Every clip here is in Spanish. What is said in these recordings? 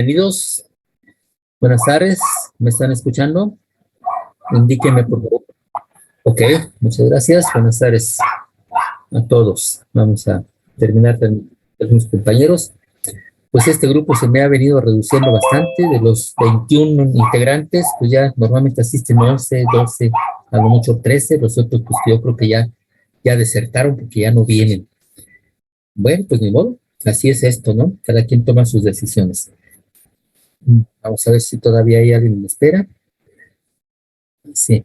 Bienvenidos, buenas tardes, ¿me están escuchando? Indíquenme por favor. Ok, muchas gracias, buenas tardes a todos. Vamos a terminar con algunos compañeros. Pues este grupo se me ha venido reduciendo bastante, de los 21 integrantes, pues ya normalmente asisten 11, 12, a lo mucho 13, los otros pues yo creo que ya desertaron porque ya no vienen. Bueno, pues ni modo, así es esto, ¿no? Cada quien toma sus decisiones. Vamos a ver si todavía hay alguien en espera. Sí.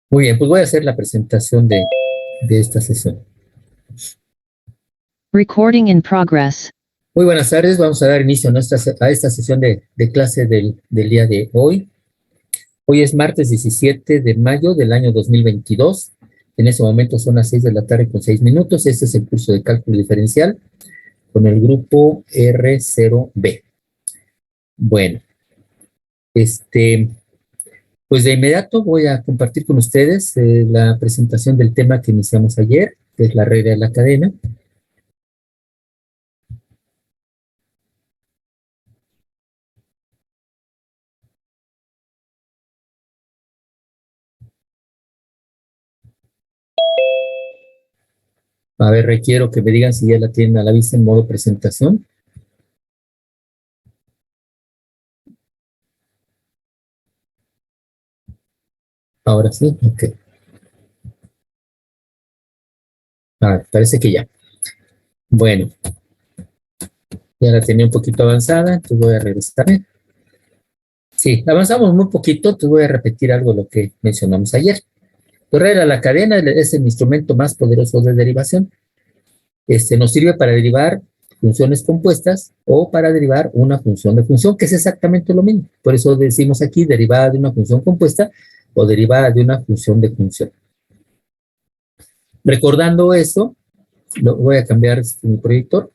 Muy bien, pues voy a hacer la presentación de esta sesión. Recording in progress. Muy buenas tardes, vamos a dar inicio a esta sesión de clase del día de hoy. Hoy es martes 17 de mayo del año 2022. En ese momento son las 6 de la tarde con 6 minutos. Este es el curso de cálculo diferencial con el grupo R0B. Bueno, pues de inmediato voy a compartir con ustedes la presentación del tema que iniciamos ayer, que es la regla de la cadena. A ver, requiero que me digan si ya la tienen a la vista en modo presentación. Ahora sí, ok. Parece que ya. Bueno, ya la tenía un poquito avanzada, entonces voy a regresar. Sí, avanzamos muy poquito, entonces voy a repetir algo de lo que mencionamos ayer. Correr a la cadena es el instrumento más poderoso de derivación. Nos sirve para derivar funciones compuestas o para derivar una función de función, que es exactamente lo mismo. Por eso decimos aquí derivada de una función compuesta o derivada de una función de función. Recordando eso, voy a cambiar mi proyector.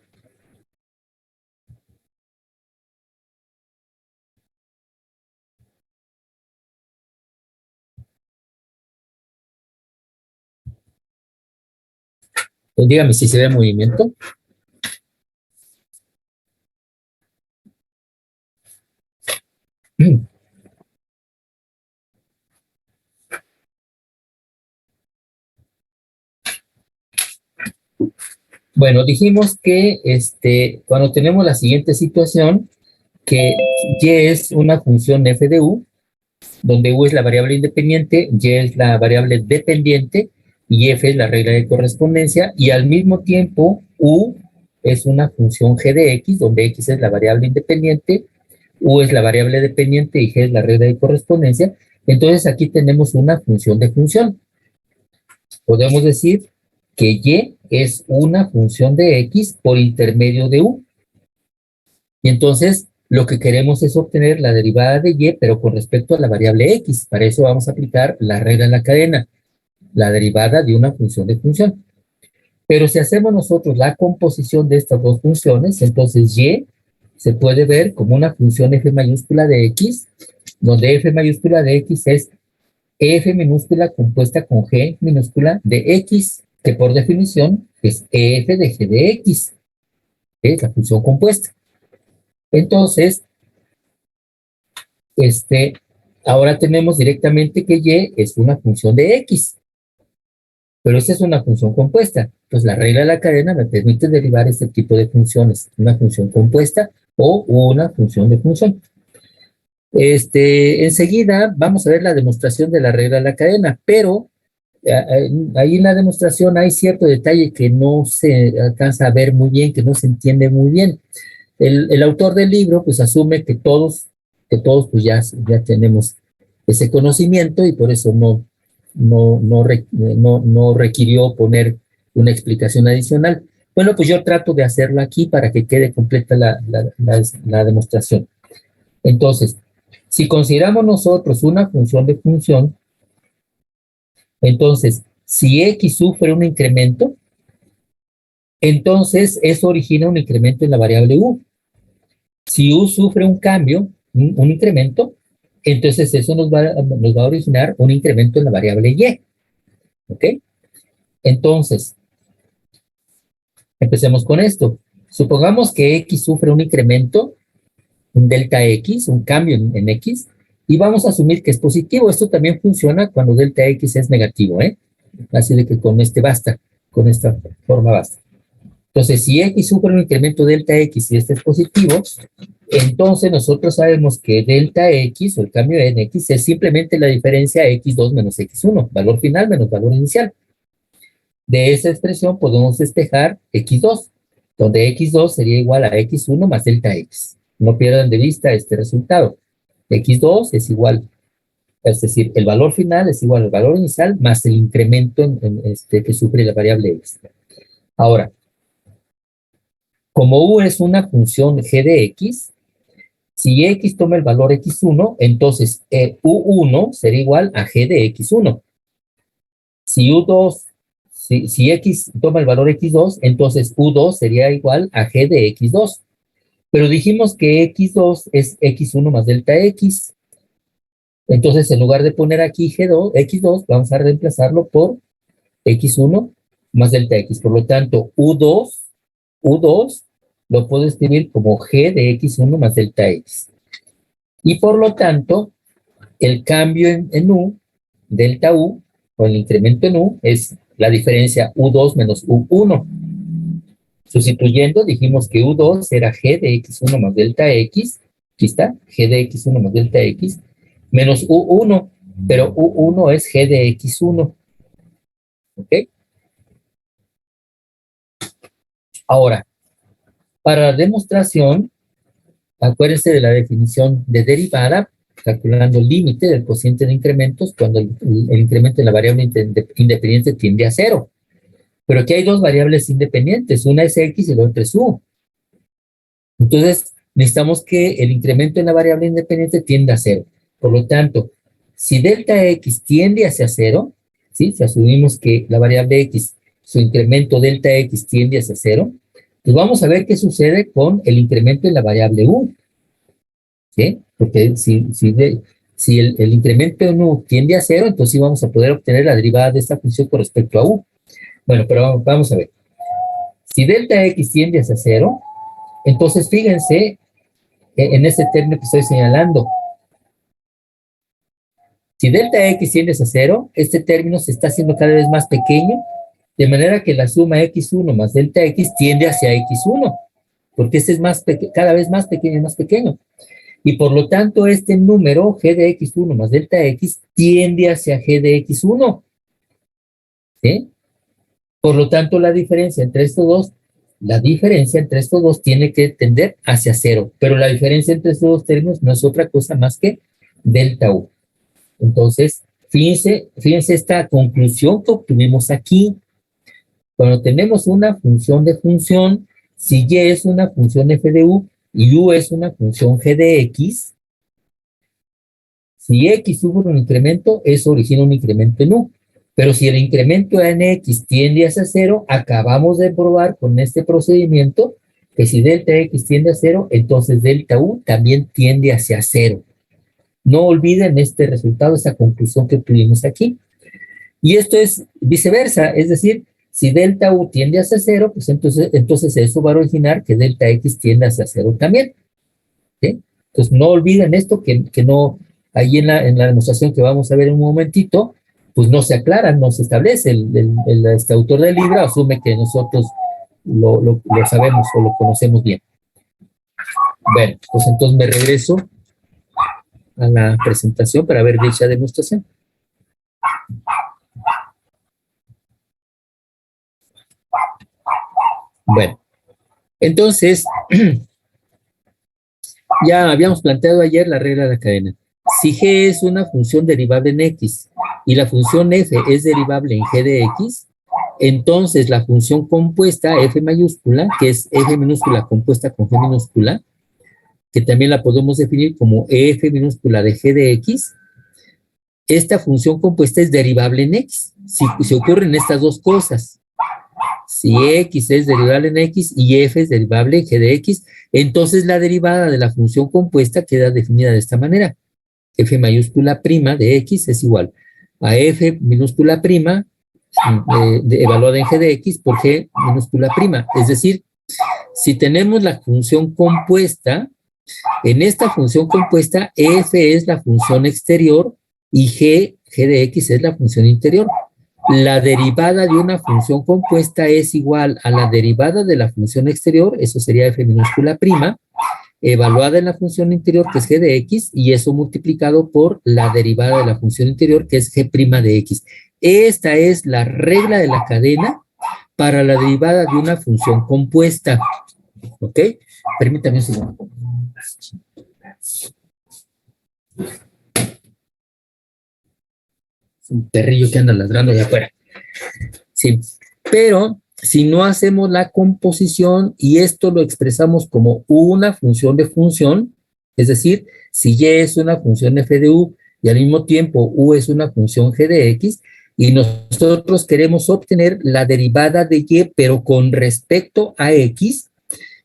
Dígame si se ve movimiento. Bueno, dijimos que cuando tenemos la siguiente situación, que y es una función f de u, donde u es la variable independiente, y es la variable dependiente, y f es la regla de correspondencia, y al mismo tiempo u es una función g de x, donde x es la variable independiente, u es la variable dependiente y g es la regla de correspondencia. Entonces aquí tenemos una función de función. Podemos decir que y es una función de x por intermedio de u. Y entonces lo que queremos es obtener la derivada de y, pero con respecto a la variable x. Para eso vamos a aplicar la regla de la cadena, la derivada de una función de función. Pero si hacemos nosotros la composición de estas dos funciones, entonces y se puede ver como una función f mayúscula de x, donde f mayúscula de x es f minúscula compuesta con g minúscula de x, que por definición es f de g de x, es la función compuesta. Entonces, ahora tenemos directamente que y es una función de x, pero esta es una función compuesta. Pues la regla de la cadena me permite derivar este tipo de funciones, una función compuesta o una función de función. Enseguida vamos a ver la demostración de la regla de la cadena, pero ahí en la demostración hay cierto detalle que no se alcanza a ver muy bien, que no se entiende muy bien. El autor del libro pues asume que todos pues ya tenemos ese conocimiento y por eso no requirió poner una explicación adicional. Bueno, pues yo trato de hacerlo aquí para que quede completa la demostración. Entonces, si consideramos nosotros una función de función, entonces, si x sufre un incremento, entonces eso origina un incremento en la variable u. Si u sufre un cambio, un incremento, entonces eso nos va a originar un incremento en la variable y. ¿Ok? Entonces, Empecemos con esto. Supongamos que X sufre un incremento, un delta X, un cambio en X, y vamos a asumir que es positivo. Esto también funciona cuando delta X es negativo, ¿eh? Así de que con este basta, con esta forma basta. Entonces, si X sufre un incremento delta X y este es positivo, entonces nosotros sabemos que delta X o el cambio en X es simplemente la diferencia X2 menos X1, valor final menos valor inicial. De esa expresión podemos despejar X2, donde X2 sería igual a X1 más delta X. No pierdan de vista este resultado. X2 es igual, es decir, el valor final es igual al valor inicial más el incremento que sufre la variable X. Ahora, como U es una función g de X, si X toma el valor X1, entonces U1 será igual a g de X1. Si U2, si X toma el valor X2, entonces U2 sería igual a g de X2. Pero dijimos que X2 es X1 más delta X. Entonces, en lugar de poner aquí G2, X2, vamos a reemplazarlo por X1 más delta X. Por lo tanto, U2 lo puedo escribir como G de X1 más delta X. Y por lo tanto, el cambio en U, delta U, o el incremento en U, es la diferencia U2 menos U1. Sustituyendo, dijimos que U2 era G de X1 más delta X. Aquí está, G de X1 más delta X, menos U1, pero U1 es G de X1. ¿Ok? Ahora, para la demostración, acuérdense de la definición de derivada, calculando el límite del cociente de incrementos cuando el incremento en la variable independiente tiende a cero. Pero aquí hay dos variables independientes, una es X y la otra es U. Entonces, necesitamos que el incremento en la variable independiente tienda a cero. Por lo tanto, si delta X tiende hacia cero, ¿sí? Si asumimos que la variable X, su incremento delta X tiende hacia cero, pues vamos a ver qué sucede con el incremento en la variable U. ¿Sí? Porque si el incremento en U tiende a cero, entonces sí vamos a poder obtener la derivada de esta función con respecto a U. Bueno, pero vamos a ver. Si delta X tiende hacia cero, entonces fíjense en este término que estoy señalando. Si delta X tiende a cero, este término se está haciendo cada vez más pequeño, de manera que la suma X1 más delta X tiende hacia X1, porque este es cada vez más pequeño y más pequeño. Y por lo tanto, este número, G de X1 más delta X, tiende hacia G de X1. ¿Sí? Por lo tanto, la diferencia entre estos dos tiene que tender hacia cero. Pero la diferencia entre estos dos términos no es otra cosa más que delta U. Entonces, fíjense esta conclusión que obtuvimos aquí. Cuando tenemos una función de función, si Y es una función f de U y U es una función g de X, si X sufre un incremento, eso origina un incremento en U. Pero si el incremento en X tiende hacia cero, acabamos de probar con este procedimiento que si delta X tiende a cero, entonces delta U también tiende hacia cero. No olviden este resultado, esa conclusión que tuvimos aquí. Y esto es viceversa, es decir, si delta U tiende hacia cero, pues entonces eso va a originar que delta X tiende hacia cero también. ¿Sí? Entonces no olviden esto, que no, ahí en la demostración que vamos a ver en un momentito, pues no se aclara, no se establece. Este autor del libro asume que nosotros lo sabemos o lo conocemos bien. Bueno, pues entonces me regreso a la presentación para ver dicha demostración. Bueno, entonces, ya habíamos planteado ayer la regla de la cadena. Si G es una función derivable en X y la función F es derivable en G de X, entonces la función compuesta F mayúscula, que es F minúscula compuesta con G minúscula, que también la podemos definir como F minúscula de G de X, esta función compuesta es derivable en X. Si ocurren estas dos cosas, si X es derivable en X y F es derivable en G de X, entonces la derivada de la función compuesta queda definida de esta manera. F mayúscula prima de X es igual a F minúscula prima evaluada en g de x por g minúscula prima. Es decir, si tenemos la función compuesta, en esta función compuesta, f es la función exterior y g de x es la función interior. La derivada de una función compuesta es igual a la derivada de la función exterior, eso sería f minúscula prima, evaluada en la función interior, que es g de x, y eso multiplicado por la derivada de la función interior, que es g' de x. Esta es la regla de la cadena para la derivada de una función compuesta. ¿Ok? Permítame un segundo. Es un perrillo que anda ladrando allá afuera. Sí, pero si no hacemos la composición y esto lo expresamos como una función de función, es decir, si y es una función f de u y al mismo tiempo u es una función g de x, y nosotros queremos obtener la derivada de y, pero con respecto a x,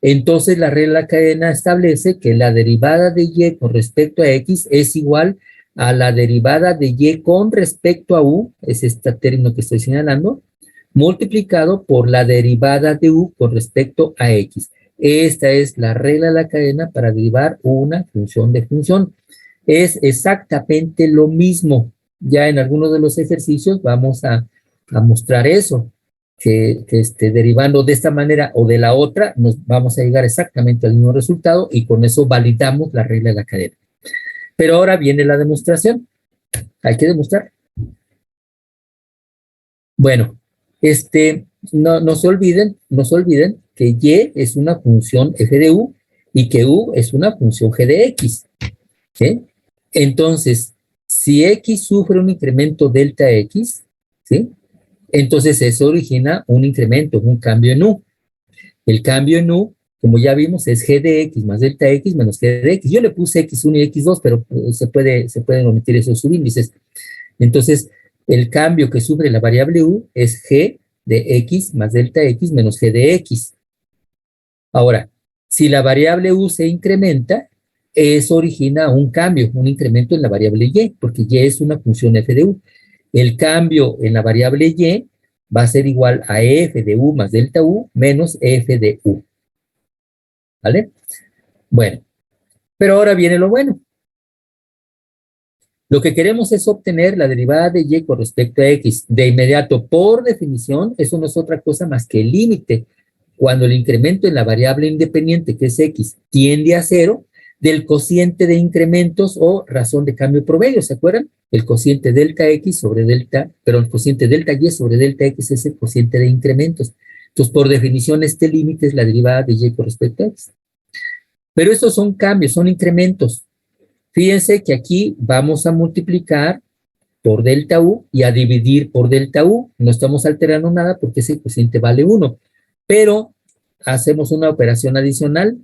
entonces la regla de la cadena establece que la derivada de y con respecto a x es igual a la derivada de y con respecto a u, es este término que estoy señalando, multiplicado por la derivada de u con respecto a x. Esta es la regla de la cadena para derivar una función de función. Es exactamente lo mismo. Ya en algunos de los ejercicios vamos a mostrar eso, que derivando de esta manera o de la otra, nos vamos a llegar exactamente al mismo resultado y con eso validamos la regla de la cadena. Pero ahora viene la demostración. Hay que demostrar. Bueno, no se olviden que y es una función f de u y que u es una función g de x. ¿Sí? Entonces, si x sufre un incremento delta x, ¿sí? Entonces eso origina un incremento, un cambio en u. El cambio en u, como ya vimos, es g de x más delta x menos g de x. Yo le puse x1 y x2, pero se pueden omitir esos subíndices. Entonces, el cambio que sufre la variable u es g de x más delta x menos g de x. Ahora, si la variable u se incrementa, eso origina un cambio, un incremento en la variable y, porque y es una función f de u. El cambio en la variable y va a ser igual a f de u más delta u menos f de u. ¿Vale? Bueno, pero ahora viene lo bueno. Lo que queremos es obtener la derivada de y con respecto a x. De inmediato, por definición, eso no es otra cosa más que el límite. Cuando el incremento en la variable independiente, que es x, tiende a cero, del cociente de incrementos o razón de cambio promedio, ¿se acuerdan? El cociente delta x sobre delta, pero el cociente delta y sobre delta x es el cociente de incrementos. Entonces, por definición, este límite es la derivada de y con respecto a x. Pero estos son cambios, son incrementos. Fíjense que aquí vamos a multiplicar por delta u y a dividir por delta u. No estamos alterando nada porque ese cociente vale 1. Pero hacemos una operación adicional.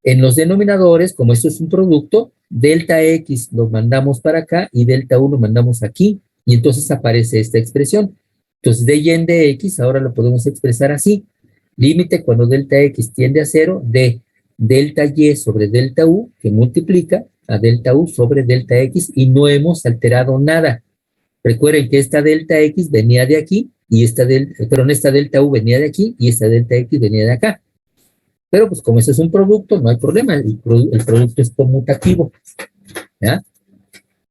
En los denominadores, como esto es un producto, delta x lo mandamos para acá y delta u lo mandamos aquí. Y entonces aparece esta expresión. Entonces, de y en de x ahora lo podemos expresar así. Límite cuando delta x tiende a 0 de delta y sobre delta u, que multiplica a delta u sobre delta x, y no hemos alterado nada. Recuerden que esta delta x venía de aquí, y esta delta u venía de aquí, y esta delta x venía de acá. Pero pues como eso es un producto, no hay problema, el producto es conmutativo. ¿Ya?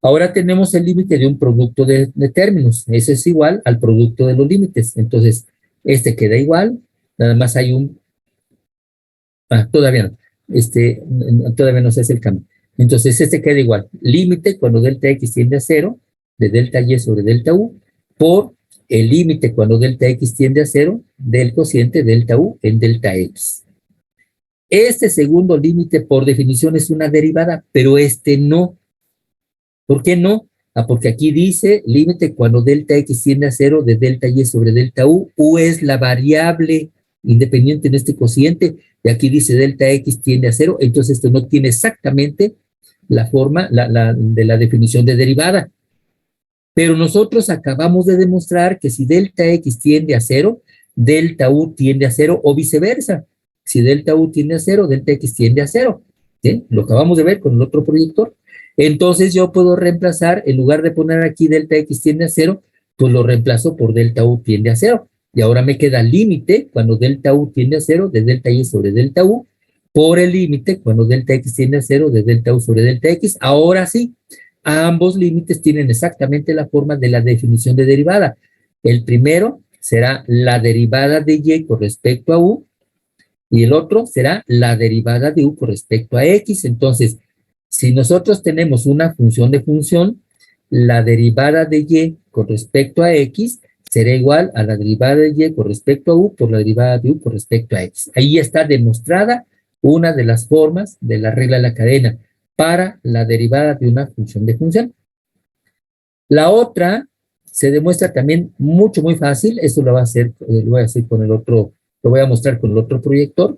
Ahora tenemos el límite de un producto de términos. Eso es igual al producto de los límites. Entonces, este queda igual, nada más hay un... todavía no. Todavía no se hace el cambio. Entonces, este queda igual. Límite cuando delta x tiende a 0, de delta y sobre delta u, por el límite cuando delta x tiende a 0, del cociente delta u en delta x. Este segundo límite, por definición, es una derivada, pero este no. ¿Por qué no? Porque aquí dice límite cuando delta x tiende a 0 de delta y sobre delta u. U es la variable independiente en este cociente, y aquí dice delta x tiende a 0, entonces esto no tiene exactamente la forma de la definición de derivada. Pero nosotros acabamos de demostrar que si delta x tiende a 0, delta u tiende a 0 o viceversa. Si delta u tiende a 0, delta x tiende a 0. ¿Sí? Lo acabamos de ver con el otro proyector. Entonces yo puedo reemplazar, en lugar de poner aquí delta x tiende a 0, pues lo reemplazo por delta U tiende a cero. Y ahora me queda límite cuando delta U tiende a cero de delta Y sobre delta U, por el límite cuando delta X tiende a cero de delta U sobre delta X. Ahora sí, ambos límites tienen exactamente la forma de la definición de derivada. El primero será la derivada de Y con respecto a U, y el otro será la derivada de U con respecto a X. Entonces, si nosotros tenemos una función de función, la derivada de Y con respecto a X será igual a la derivada de Y con respecto a U por la derivada de U con respecto a X. Ahí está demostrada una de las formas de la regla de la cadena para la derivada de una función de función. La otra se demuestra también muy fácil. Eso lo voy a hacer con el otro, lo voy a mostrar con el otro proyector.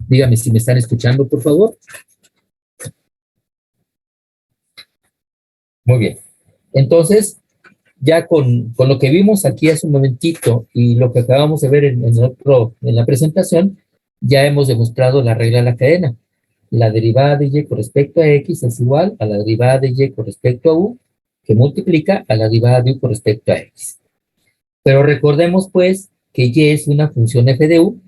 Dígame si me están escuchando, por favor. Muy bien. Entonces, ya con lo que vimos aquí hace un momentito y lo que acabamos de ver en la presentación, ya hemos demostrado la regla de la cadena. La derivada de Y con respecto a X es igual a la derivada de Y con respecto a U, que multiplica a la derivada de U con respecto a X. Pero recordemos, pues, que Y es una función f de U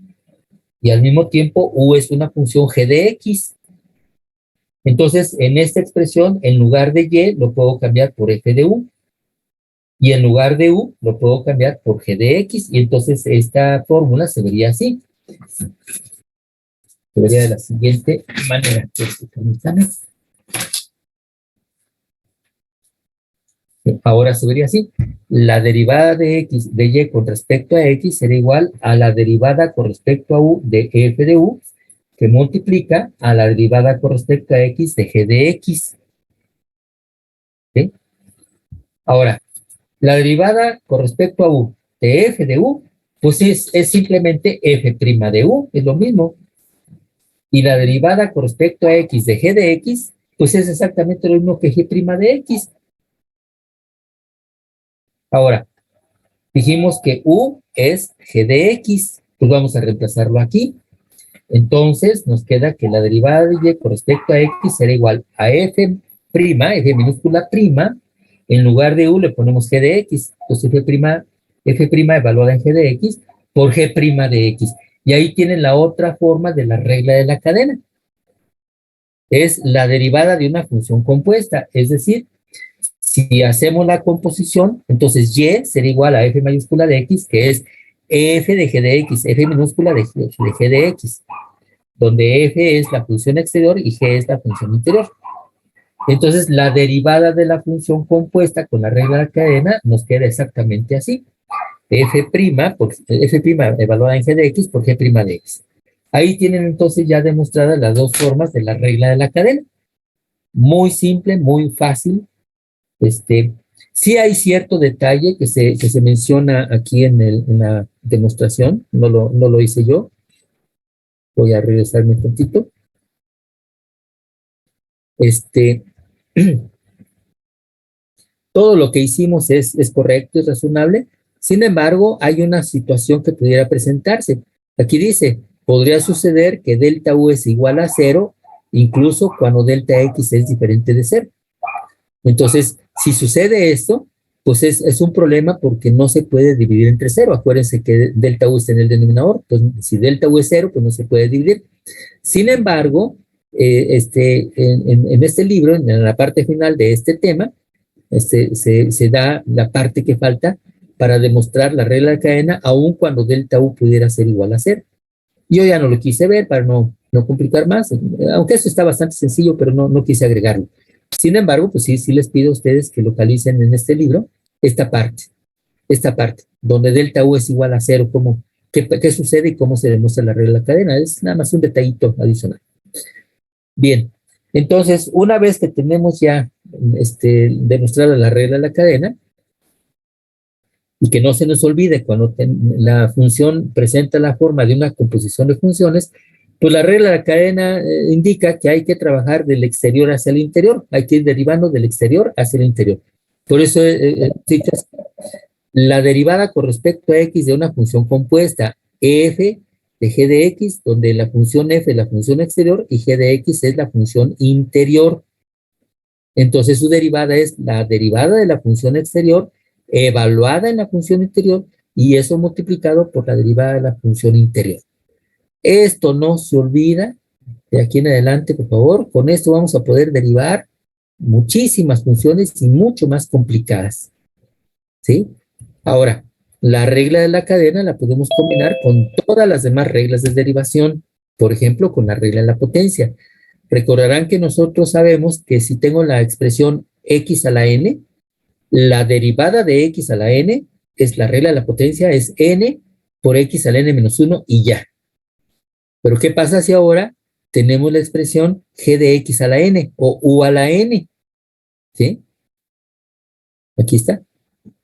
y al mismo tiempo U es una función g de X. Entonces, en esta expresión, en lugar de Y, lo puedo cambiar por f de U. Y en lugar de U, lo puedo cambiar por g de X. Y entonces esta fórmula se vería así. Se vería de la siguiente manera. Ahora se vería así. La derivada de X de Y con respecto a X será igual a la derivada con respecto a U de f de U, que multiplica a la derivada con respecto a X de g de X. ¿Sí? Ahora, la derivada con respecto a U de f de U, pues es simplemente f' de U, es lo mismo. Y la derivada con respecto a X de g de X, pues es exactamente lo mismo que g' de X. Ahora, dijimos que U es g de X, pues vamos a reemplazarlo aquí. Entonces nos queda que la derivada de Y con respecto a X será igual a f', f minúscula prima, en lugar de U le ponemos g de X, entonces f' evaluada en g de X por g' de X. Y ahí tienen la otra forma de la regla de la cadena. Es la derivada de una función compuesta, es decir, si hacemos la composición, entonces Y será igual a f mayúscula de X, que es f de g de X, f minúscula de g de X, donde f es la función exterior y g es la función interior. Entonces, la derivada de la función compuesta con la regla de la cadena nos queda exactamente así. F', evaluada en g de X por g' de X. Ahí tienen entonces ya demostradas las dos formas de la regla de la cadena. Muy simple, muy fácil. Sí hay cierto detalle que se menciona aquí en la demostración. No lo hice yo. Voy a regresarme un poquito. Todo lo que hicimos es correcto, es razonable. Sin embargo, hay una situación que pudiera presentarse. Aquí dice, podría suceder que delta U es igual a cero, incluso cuando delta X es diferente de cero. Entonces, si sucede esto, pues es un problema porque no se puede dividir entre cero. Acuérdense que delta U está en el denominador, pues si delta U es cero, pues no se puede dividir. Sin embargo, en este libro, en la parte final de este tema, se da la parte que falta para demostrar la regla de cadena, aun cuando delta U pudiera ser igual a cero. Yo ya no lo quise ver para no complicar más, aunque esto está bastante sencillo, pero no quise agregarlo. Sin embargo, pues sí les pido a ustedes que localicen en este libro esta parte, donde delta U es igual a cero, qué sucede y cómo se demuestra la regla de la cadena. Es nada más un detallito adicional. Bien, entonces, una vez que tenemos ya demostrada la regla de la cadena, y que no se nos olvide cuando la función presenta la forma de una composición de funciones, pues la regla de la cadena indica que hay que trabajar del exterior hacia el interior, hay que ir derivando del exterior hacia el interior. Por eso, la derivada con respecto a X de una función compuesta, f de g de X, donde la función f es la función exterior y g de X es la función interior. Entonces su derivada es la derivada de la función exterior evaluada en la función interior y eso multiplicado por la derivada de la función interior. Esto no se olvida de aquí en adelante, por favor. Con esto vamos a poder derivar muchísimas funciones y mucho más complicadas. ¿Sí? Ahora, la regla de la cadena la podemos combinar con todas las demás reglas de derivación. Por ejemplo, con la regla de la potencia. Recordarán que nosotros sabemos que si tengo la expresión x a la n, la derivada de x a la n es la regla de la potencia, es n por x a la n menos 1 y ya. Pero ¿qué pasa si ahora tenemos la expresión g de x a la n o u a la n? ¿Sí? Aquí está.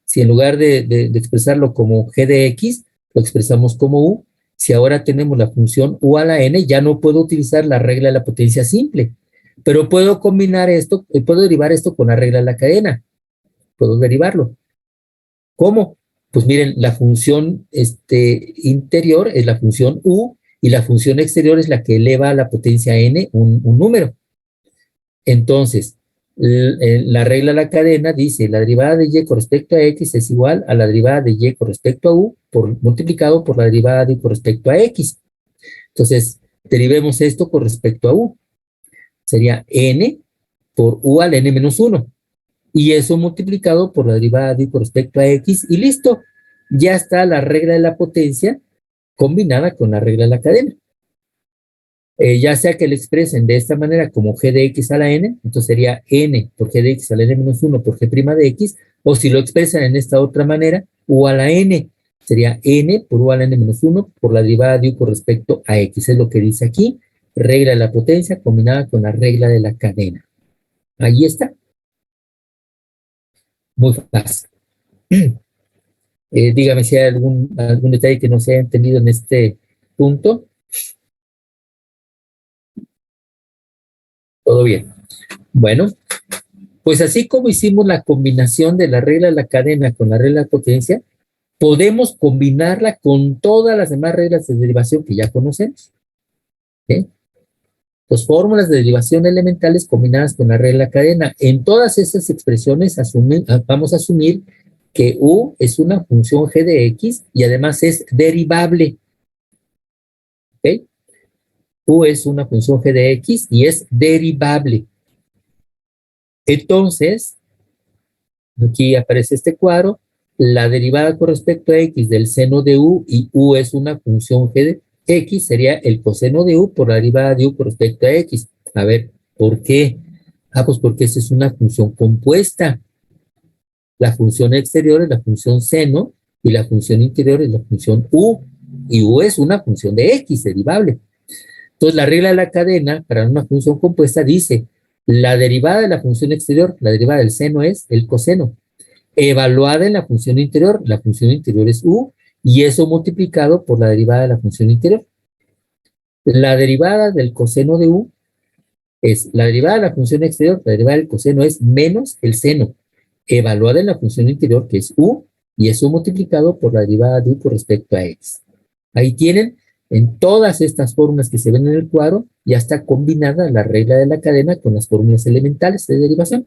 Si en lugar de expresarlo como g de x, lo expresamos como u, si ahora tenemos la función u a la n, ya no puedo utilizar la regla de la potencia simple, pero puedo combinar esto, puedo derivar esto con la regla de la cadena. Puedo derivarlo. ¿Cómo? Pues miren, la función interior es la función u y la función exterior es la que eleva a la potencia n un número. Entonces, la regla de la cadena dice la derivada de y con respecto a x es igual a la derivada de y con respecto a u multiplicado por la derivada de y con respecto a x. Entonces, derivemos esto con respecto a u. Sería n por u al n menos 1. Y eso multiplicado por la derivada de y con respecto a x y listo. Ya está la regla de la potencia combinada con la regla de la cadena. Ya sea que lo expresen de esta manera como g de x a la n, entonces sería n por g de x a la n menos 1 por g' de x, o si lo expresan en esta otra manera, u a la n, sería n por u a la n menos 1 por la derivada de u con respecto a x. Es lo que dice aquí, regla de la potencia combinada con la regla de la cadena. Ahí está. Muy fácil. Dígame si hay algún detalle que no se haya entendido en este punto. Todo bien. Bueno, pues así como hicimos la combinación de la regla de la cadena con la regla de potencia, podemos combinarla con todas las demás reglas de derivación que ya conocemos. ¿Sí? Pues fórmulas de derivación elementales combinadas con la regla de la cadena. En todas esas expresiones vamos a asumir que u es una función g de x y además es derivable. ¿Ok? U es una función g de x y es derivable. Entonces, aquí aparece este cuadro, la derivada con respecto a x del seno de u, y u es una función g de x, sería el coseno de u por la derivada de u con respecto a x. A ver, ¿por qué? Ah, pues porque esa es una función compuesta. La función exterior es la función seno y la función interior es la función u, y u es una función de x, derivable. Entonces, la regla de la cadena para una función compuesta dice, la derivada de la función exterior, la derivada del seno es el coseno. Evaluada en la función interior es u, y eso multiplicado por la derivada de la función interior. La derivada del coseno de u es la derivada de la función exterior, la derivada del coseno es menos el seno, evaluada en la función interior, que es u, y eso multiplicado por la derivada de u con respecto a x. Ahí tienen, en todas estas fórmulas que se ven en el cuadro, ya está combinada la regla de la cadena con las fórmulas elementales de derivación.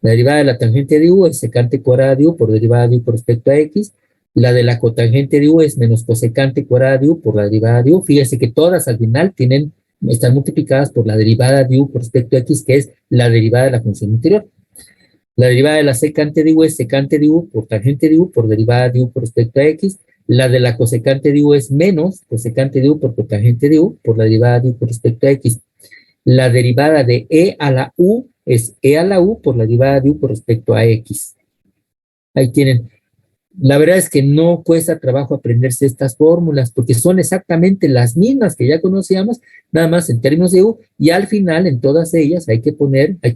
La derivada de la tangente de u es secante cuadrada de u por derivada de u con respecto a x. La de la cotangente de u es menos cosecante cuadrada de u por la derivada de u. Fíjense que todas al final están multiplicadas por la derivada de u con respecto a x, que es la derivada de la función interior. La derivada de la secante de u es secante de u por tangente de u por derivada de u con respecto a x. La de la cosecante de u es menos cosecante de u por cotangente de u por la derivada de u con respecto a x. La derivada de e a la u es e a la u por la derivada de u con respecto a x. Ahí tienen. La verdad es que no cuesta trabajo aprenderse estas fórmulas porque son exactamente las mismas que ya conocíamos, nada más en términos de u, y al final en todas ellas hay que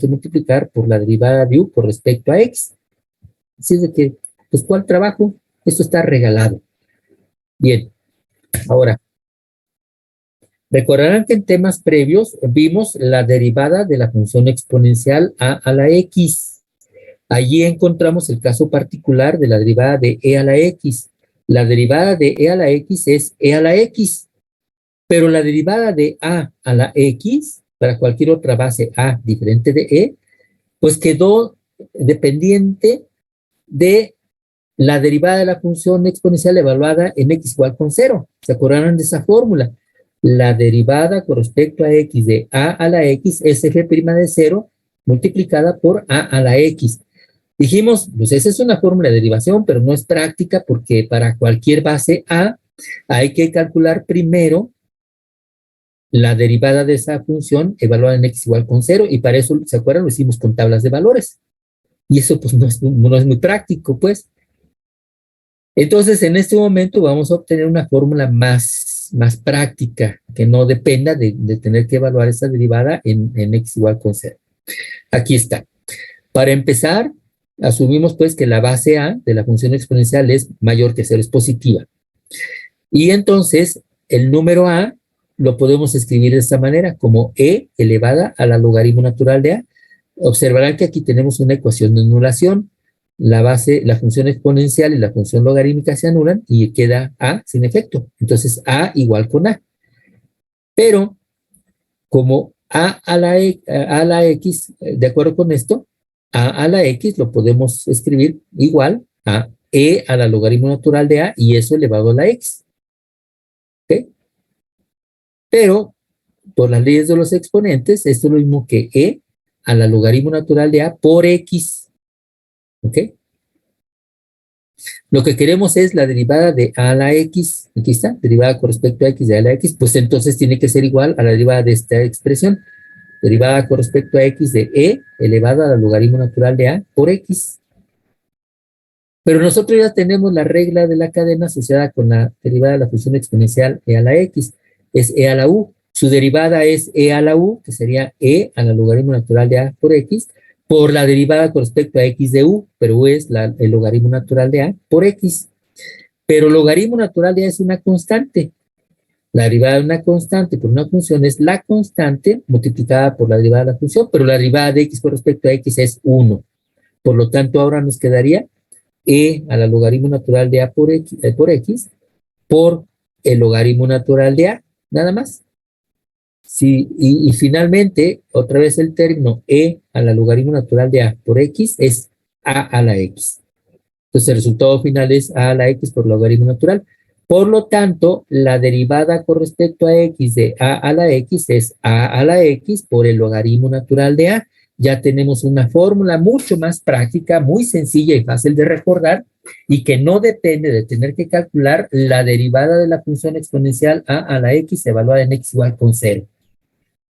multiplicar por la derivada de u con respecto a x. Así es de que, pues, ¿cuál trabajo? Esto está regalado. Bien, ahora, recordarán que en temas previos vimos la derivada de la función exponencial a la x. Allí encontramos el caso particular de la derivada de e a la x. La derivada de e a la x es e a la x, pero la derivada de a la x, para cualquier otra base a diferente de e, pues quedó dependiente de la derivada de la función exponencial evaluada en x igual con 0. ¿Se acordarán de esa fórmula? La derivada con respecto a x de a a la x es f' de 0 multiplicada por a a la x. Dijimos, pues esa es una fórmula de derivación, pero no es práctica porque para cualquier base a hay que calcular primero la derivada de esa función evaluada en x igual con 0 y para eso, ¿se acuerdan? Lo hicimos con tablas de valores. Y eso pues no es muy práctico, pues. Entonces, en este momento vamos a obtener una fórmula más práctica, que no dependa de tener que evaluar esa derivada en x igual con 0. Aquí está. Para empezar, asumimos pues que la base a de la función exponencial es mayor que 0, es positiva. Y entonces, el número a lo podemos escribir de esta manera, como e elevada a la logaritmo natural de a. Observarán que aquí tenemos una ecuación de anulación. La base, la función exponencial y la función logarítmica se anulan y queda a sin efecto. Entonces, a igual con a. Pero, como a la x, de acuerdo con esto, a la x lo podemos escribir igual a e a la logaritmo natural de a y eso elevado a la x. ¿Ok? Pero, por las leyes de los exponentes, esto es lo mismo que e a la logaritmo natural de a por x. ¿Ok? Lo que queremos es la derivada de a a la x, aquí está, derivada con respecto a x de a la x, pues entonces tiene que ser igual a la derivada de esta expresión, derivada con respecto a x de e elevada a la logaritmo natural de a por x. Pero nosotros ya tenemos la regla de la cadena asociada con la derivada de la función exponencial e a la x, es e a la u. Su derivada es e a la u, que sería e a la logaritmo natural de a por x, por la derivada con respecto a x de u, pero u es el logaritmo natural de a por x. Pero logaritmo natural de a es una constante. La derivada de una constante por una función es la constante multiplicada por la derivada de la función, pero la derivada de x con respecto a x es 1. Por lo tanto, ahora nos quedaría e a la logaritmo natural de a por x por el logaritmo natural de a, nada más. Sí, y finalmente, otra vez el término e a la logaritmo natural de a por x es a la x. Entonces el resultado final es a la x por logaritmo natural. Por lo tanto, la derivada con respecto a x de a la x es a la x por el logaritmo natural de a. Ya tenemos una fórmula mucho más práctica, muy sencilla y fácil de recordar y que no depende de tener que calcular la derivada de la función exponencial a la x evaluada en x igual con 0.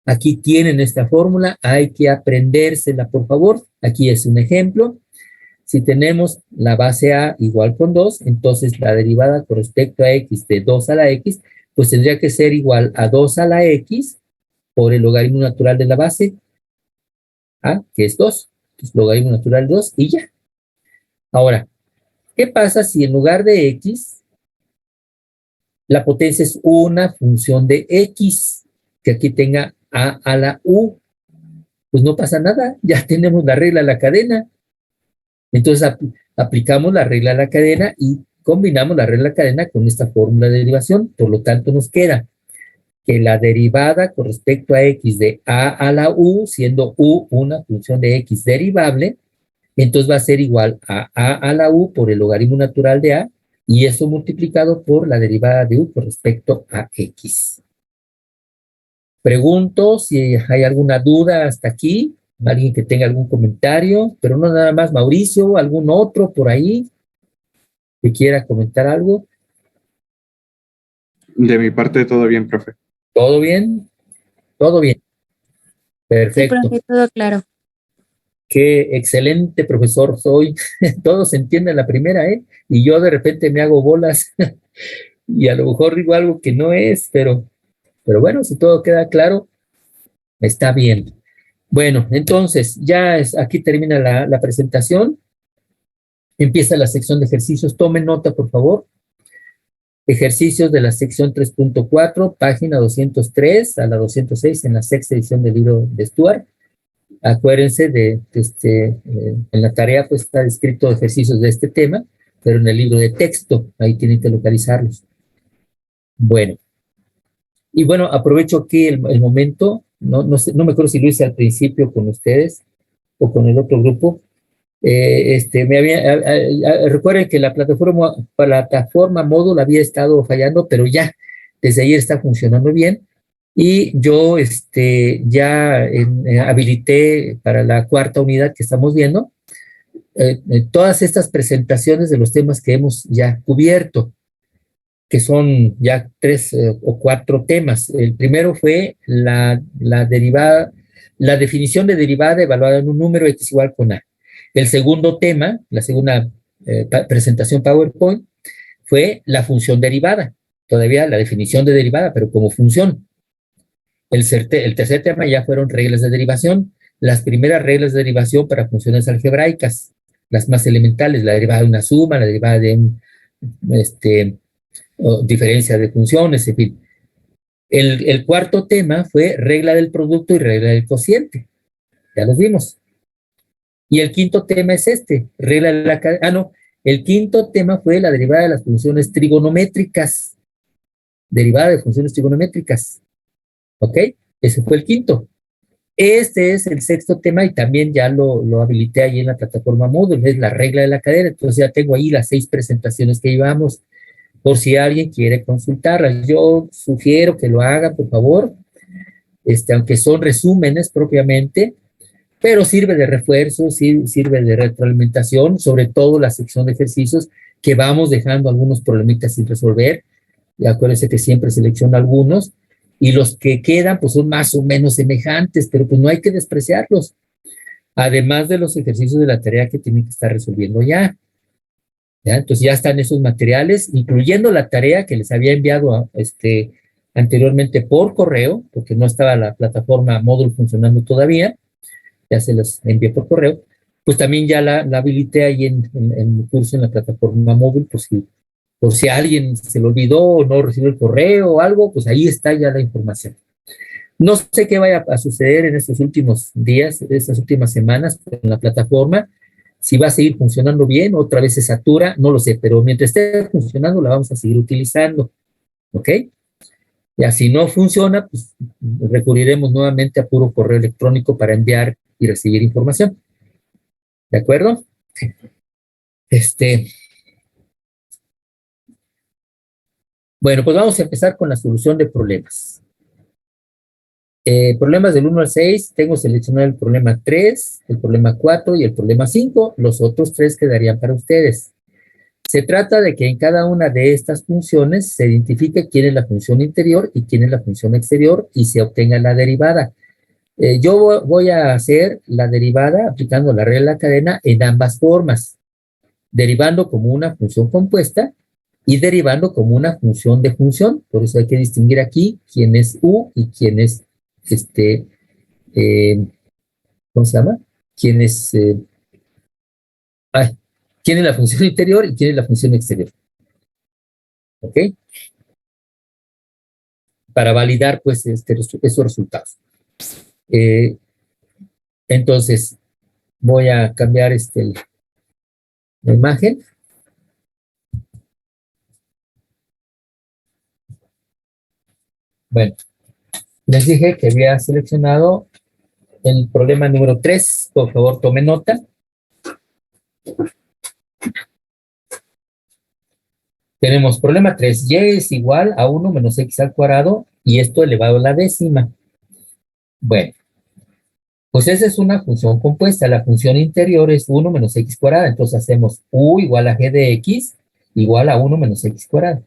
Aquí tienen esta fórmula, hay que aprendérsela, por favor. Aquí es un ejemplo. Si tenemos la base a igual con 2, entonces la derivada con respecto a x de 2 a la x, pues tendría que ser igual a 2 a la x por el logaritmo natural de la base a, que es 2. Entonces, logaritmo natural 2 y ya. Ahora, ¿qué pasa si en lugar de x, la potencia es una función de x, que aquí tenga a la u? Pues no pasa nada, ya tenemos la regla de la cadena. Entonces aplicamos la regla de la cadena y combinamos la regla de la cadena con esta fórmula de derivación. Por lo tanto, nos queda que la derivada con respecto a x de a la u, siendo u una función de x derivable, entonces va a ser igual a la u por el logaritmo natural de a, y eso multiplicado por la derivada de u con respecto a x. Pregunto si hay alguna duda hasta aquí, alguien que tenga algún comentario, pero no nada más Mauricio, algún otro por ahí que quiera comentar algo. De mi parte, todo bien, profe. ¿Todo bien? Todo bien. Perfecto. Sí, profe, todo claro. Qué excelente profesor soy. Todo se entiende en la primera, ¿eh? Y yo de repente me hago bolas y a lo mejor digo algo que no es, pero bueno, si todo queda claro, está bien. Bueno, entonces ya aquí termina la presentación. Empieza la sección de ejercicios. Tomen nota, por favor. Ejercicios de la sección 3.4, página 203 a la 206 en la sexta edición del libro de Stuart. Acuérdense en la tarea pues está descrito ejercicios de este tema, pero en el libro de texto, ahí tienen que localizarlos. Bueno, y bueno, aprovecho aquí el momento, no me acuerdo si lo hice al principio con ustedes o con el otro grupo, Recuerden que la plataforma módulo había estado fallando, pero ya desde ayer está funcionando bien. Y yo ya habilité para la cuarta unidad que estamos viendo todas estas presentaciones de los temas que hemos ya cubierto, que son ya 3 o 4 temas. El primero fue la derivada, la definición de derivada evaluada en un número x igual con a. El segundo tema, la segunda presentación PowerPoint, fue la función derivada. Todavía la definición de derivada, pero como función. El tercer tema ya fueron reglas de derivación. Las primeras reglas de derivación para funciones algebraicas, las más elementales, la derivada de una suma, la derivada de un, diferencia de funciones, en fin. El cuarto tema fue regla del producto y regla del cociente. Ya los vimos. Y el quinto tema es regla de la cadena. No, el quinto tema fue la derivada de las funciones trigonométricas. Derivada de funciones trigonométricas. ¿Ok? Ese fue el quinto. Este es el sexto tema y también ya lo habilité ahí en la plataforma Moodle, es la regla de la cadena. Entonces ya tengo ahí las 6 presentaciones que llevamos, por si alguien quiere consultarlas. Yo sugiero que lo hagan, por favor, aunque son resúmenes propiamente, pero sirve de refuerzo, sirve de retroalimentación, sobre todo la sección de ejercicios, que vamos dejando algunos problemitas sin resolver. Y acuérdense que siempre selecciono algunos, y los que quedan pues son más o menos semejantes, pero pues no hay que despreciarlos, además de los ejercicios de la tarea que tienen que estar resolviendo ya. ¿Ya? Entonces ya están esos materiales, incluyendo la tarea que les había enviado anteriormente por correo, porque no estaba la plataforma módulo funcionando todavía, ya se los envié por correo, pues también ya la habilité ahí en el curso en la plataforma móvil, por si a alguien se le olvidó o no recibió el correo o algo, pues ahí está ya la información. No sé qué vaya a suceder en estos últimos días, estas últimas semanas con la plataforma, si va a seguir funcionando bien, otra vez se satura, no lo sé, pero mientras esté funcionando la vamos a seguir utilizando, ¿ok? Ya si no funciona, pues recurriremos nuevamente a puro correo electrónico para enviar y recibir información. ¿De acuerdo? Bueno, pues vamos a empezar con la solución de problemas. Problemas del 1 al 6, tengo seleccionado el problema 3, el problema 4 y el problema 5. Los otros 3 quedarían para ustedes. Se trata de que en cada una de estas funciones se identifique quién es la función interior y quién es la función exterior y se obtenga la derivada. Yo voy a hacer la derivada aplicando la regla de la cadena en ambas formas, derivando como una función compuesta y derivando como una función de función. Por eso hay que distinguir aquí quién es U y quién es, ¿cómo se llama? Quién es, quién es la función interior y quién es la función exterior. ¿Ok? Para validar, pues, esos resultados. Entonces, voy a cambiar la imagen. Bueno, les dije que había seleccionado el problema número 3. Por favor, tome nota. Tenemos problema 3. Y es igual a 1 menos x al cuadrado y esto elevado a la décima. Bueno, pues esa es una función compuesta. La función interior es 1 menos x cuadrada. Entonces hacemos u igual a g de x igual a 1 menos x cuadrada.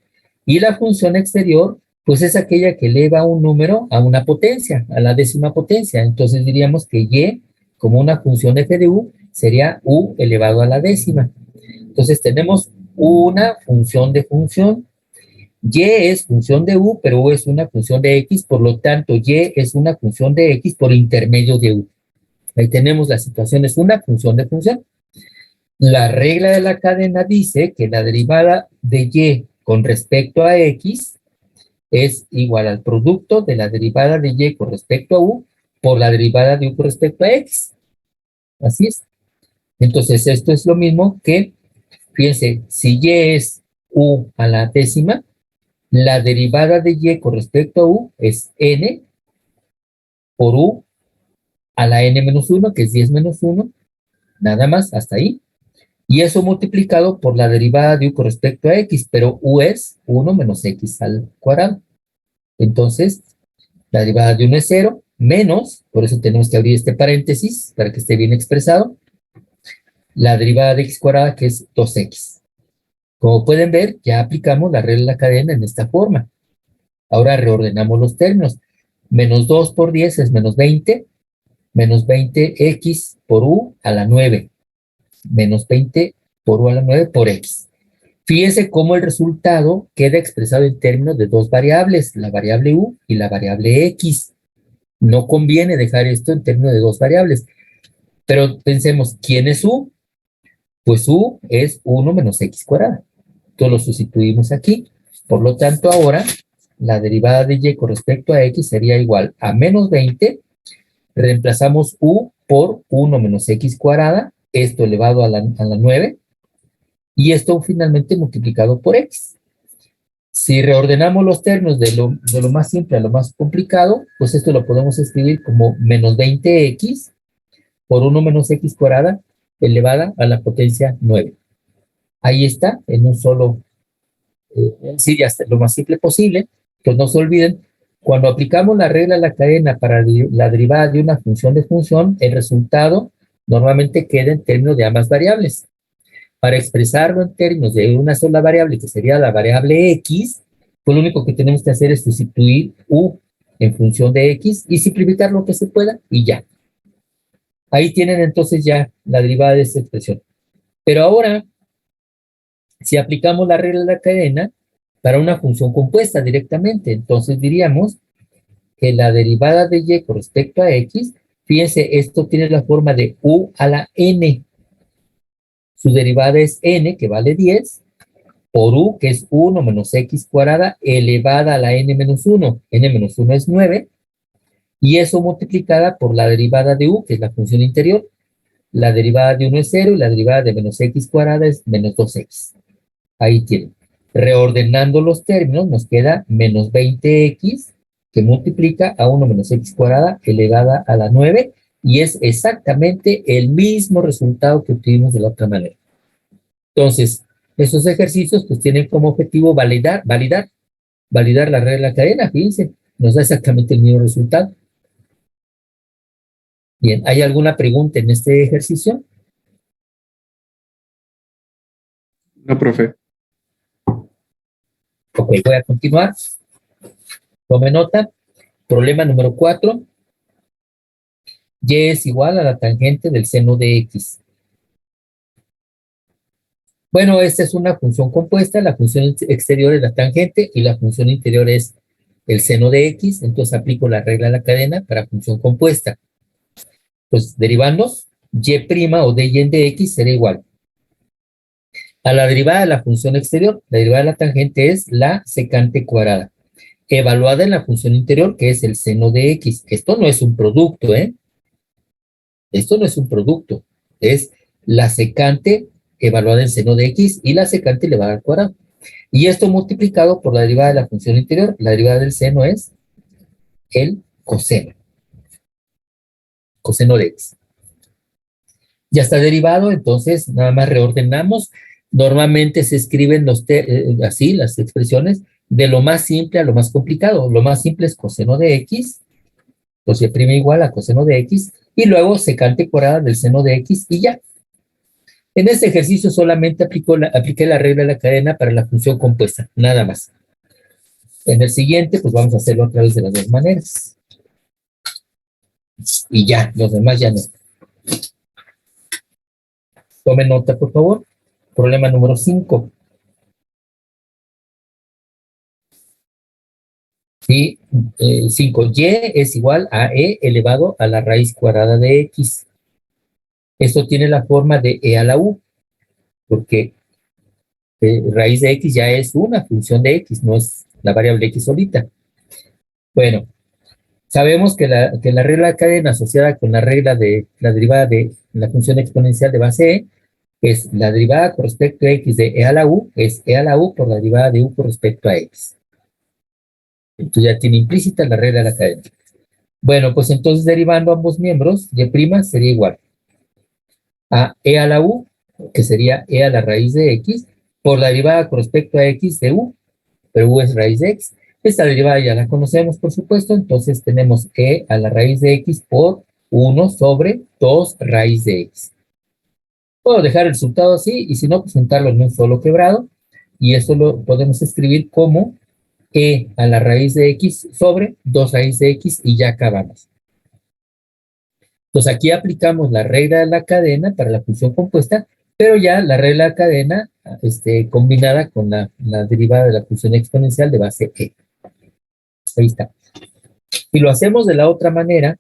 Y la función exterior, pues es aquella que eleva un número a una potencia, a la décima potencia. Entonces diríamos que y, como una función f de u, sería u elevado a la décima. Entonces tenemos una función de función. Y es función de u, pero u es una función de x, por lo tanto y es una función de x por intermedio de u. Ahí tenemos la situación, es una función de función. La regla de la cadena dice que la derivada de y con respecto a x es igual al producto de la derivada de y con respecto a u por la derivada de u con respecto a x. Así es. Entonces, esto es lo mismo que, fíjense, si y es u a la décima, la derivada de y con respecto a u es n por u a la n menos 1, que es 10 menos 1, Nada más, hasta ahí. Y eso multiplicado por la derivada de u con respecto a x, pero u es 1 menos x al cuadrado. Entonces, la derivada de 1 es 0, menos, por eso tenemos que abrir este paréntesis para que esté bien expresado, la derivada de x cuadrada, que es 2x. Como pueden ver, ya aplicamos la regla de la cadena en esta forma. Ahora reordenamos los términos. Menos 2 por 10 es menos 20x por u a la 9, menos 20 por u a la 9 por x. Fíjense cómo el resultado queda expresado en términos de dos variables, la variable u y la variable x. No conviene dejar esto en términos de dos variables. Pero pensemos, ¿quién es u? Pues u es 1 menos x cuadrada. Entonces lo sustituimos aquí. Por lo tanto, ahora la derivada de y con respecto a x sería igual a menos 20. Reemplazamos u por 1 menos x cuadrada, esto elevado a la 9, y esto finalmente multiplicado por x. Si reordenamos los términos de lo más simple a lo más complicado, pues esto lo podemos escribir como menos 20x por 1 menos x cuadrada elevada a la potencia 9. Ahí está, en un solo, sí, ya está, lo más simple posible. Pues no se olviden, cuando aplicamos la regla de la cadena para la derivada de una función de función, el resultado normalmente queda en términos de ambas variables. Para expresarlo en términos de una sola variable, que sería la variable x, pues lo único que tenemos que hacer es sustituir u en función de x y simplificar lo que se pueda y ya. Ahí tienen entonces ya la derivada de esta expresión. Pero ahora, si aplicamos la regla de la cadena para una función compuesta directamente, entonces diríamos que la derivada de y con respecto a x, fíjense, esto tiene la forma de u a la n. Su derivada es n, que vale 10, por u, que es 1 menos x cuadrada, elevada a la n menos 1. N menos 1 es 9, y eso multiplicada por la derivada de u, que es la función interior. La derivada de 1 es 0, y la derivada de menos x cuadrada es menos 2x. Ahí tienen. Reordenando los términos, nos queda menos 20x, que multiplica a 1 menos x cuadrada elevada a la 9, y es exactamente el mismo resultado que obtuvimos de la otra manera. Entonces, estos ejercicios pues tienen como objetivo validar la regla de la cadena, fíjense, nos da exactamente el mismo resultado. Bien, ¿hay alguna pregunta en este ejercicio? No, profe. Ok, voy a continuar. Tome nota. Problema número 4. Y es igual a la tangente del seno de x. Bueno, esta es una función compuesta. La función exterior es la tangente y la función interior es el seno de x. Entonces aplico la regla de la cadena para función compuesta. Pues derivando, y' o dy en dx será igual a la derivada de la función exterior. La derivada de la tangente es la secante cuadrada, evaluada en la función interior, que es el seno de x. Esto no es un producto, ¿eh? Esto no es un producto. Es la secante evaluada en seno de x y la secante elevada al cuadrado. Y esto multiplicado por la derivada de la función interior. La derivada del seno es el coseno de x. Ya está derivado, entonces nada más reordenamos. Normalmente se escriben así las expresiones de lo más simple a lo más complicado. Lo más simple es coseno de x, pues y' igual a coseno de x, y luego secante cuadrada del seno de x y ya. En este ejercicio solamente apliqué la regla de la cadena para la función compuesta, nada más. En el siguiente, pues vamos a hacerlo otra vez de las dos maneras. Y ya, los demás ya no. Tome nota, por favor. Problema número 5. Sí, 5y es igual a e elevado a la raíz cuadrada de x. Esto tiene la forma de e a la u, porque raíz de x ya es una función de x, no es la variable x solita. Bueno, sabemos que la regla de cadena asociada con la regla de la derivada de la función exponencial de base e es la derivada con respecto a x de e a la u, es e a la u por la derivada de u con respecto a x. Entonces ya tiene implícita la regla de la cadena. Bueno, pues entonces derivando ambos miembros, y' sería igual a e a la u, que sería e a la raíz de x, por la derivada con respecto a x de u, pero u es raíz de x. Esta derivada ya la conocemos, por supuesto, entonces tenemos e a la raíz de x por 1 sobre 2 raíz de x. Puedo dejar el resultado así, y si no, pues juntarlo en un solo quebrado, y eso lo podemos escribir como e a la raíz de x sobre 2 raíz de x, y ya acabamos. Entonces aquí aplicamos la regla de la cadena para la función compuesta, pero ya la regla de la cadena combinada con la derivada de la función exponencial de base e. Ahí está. Si lo hacemos de la otra manera,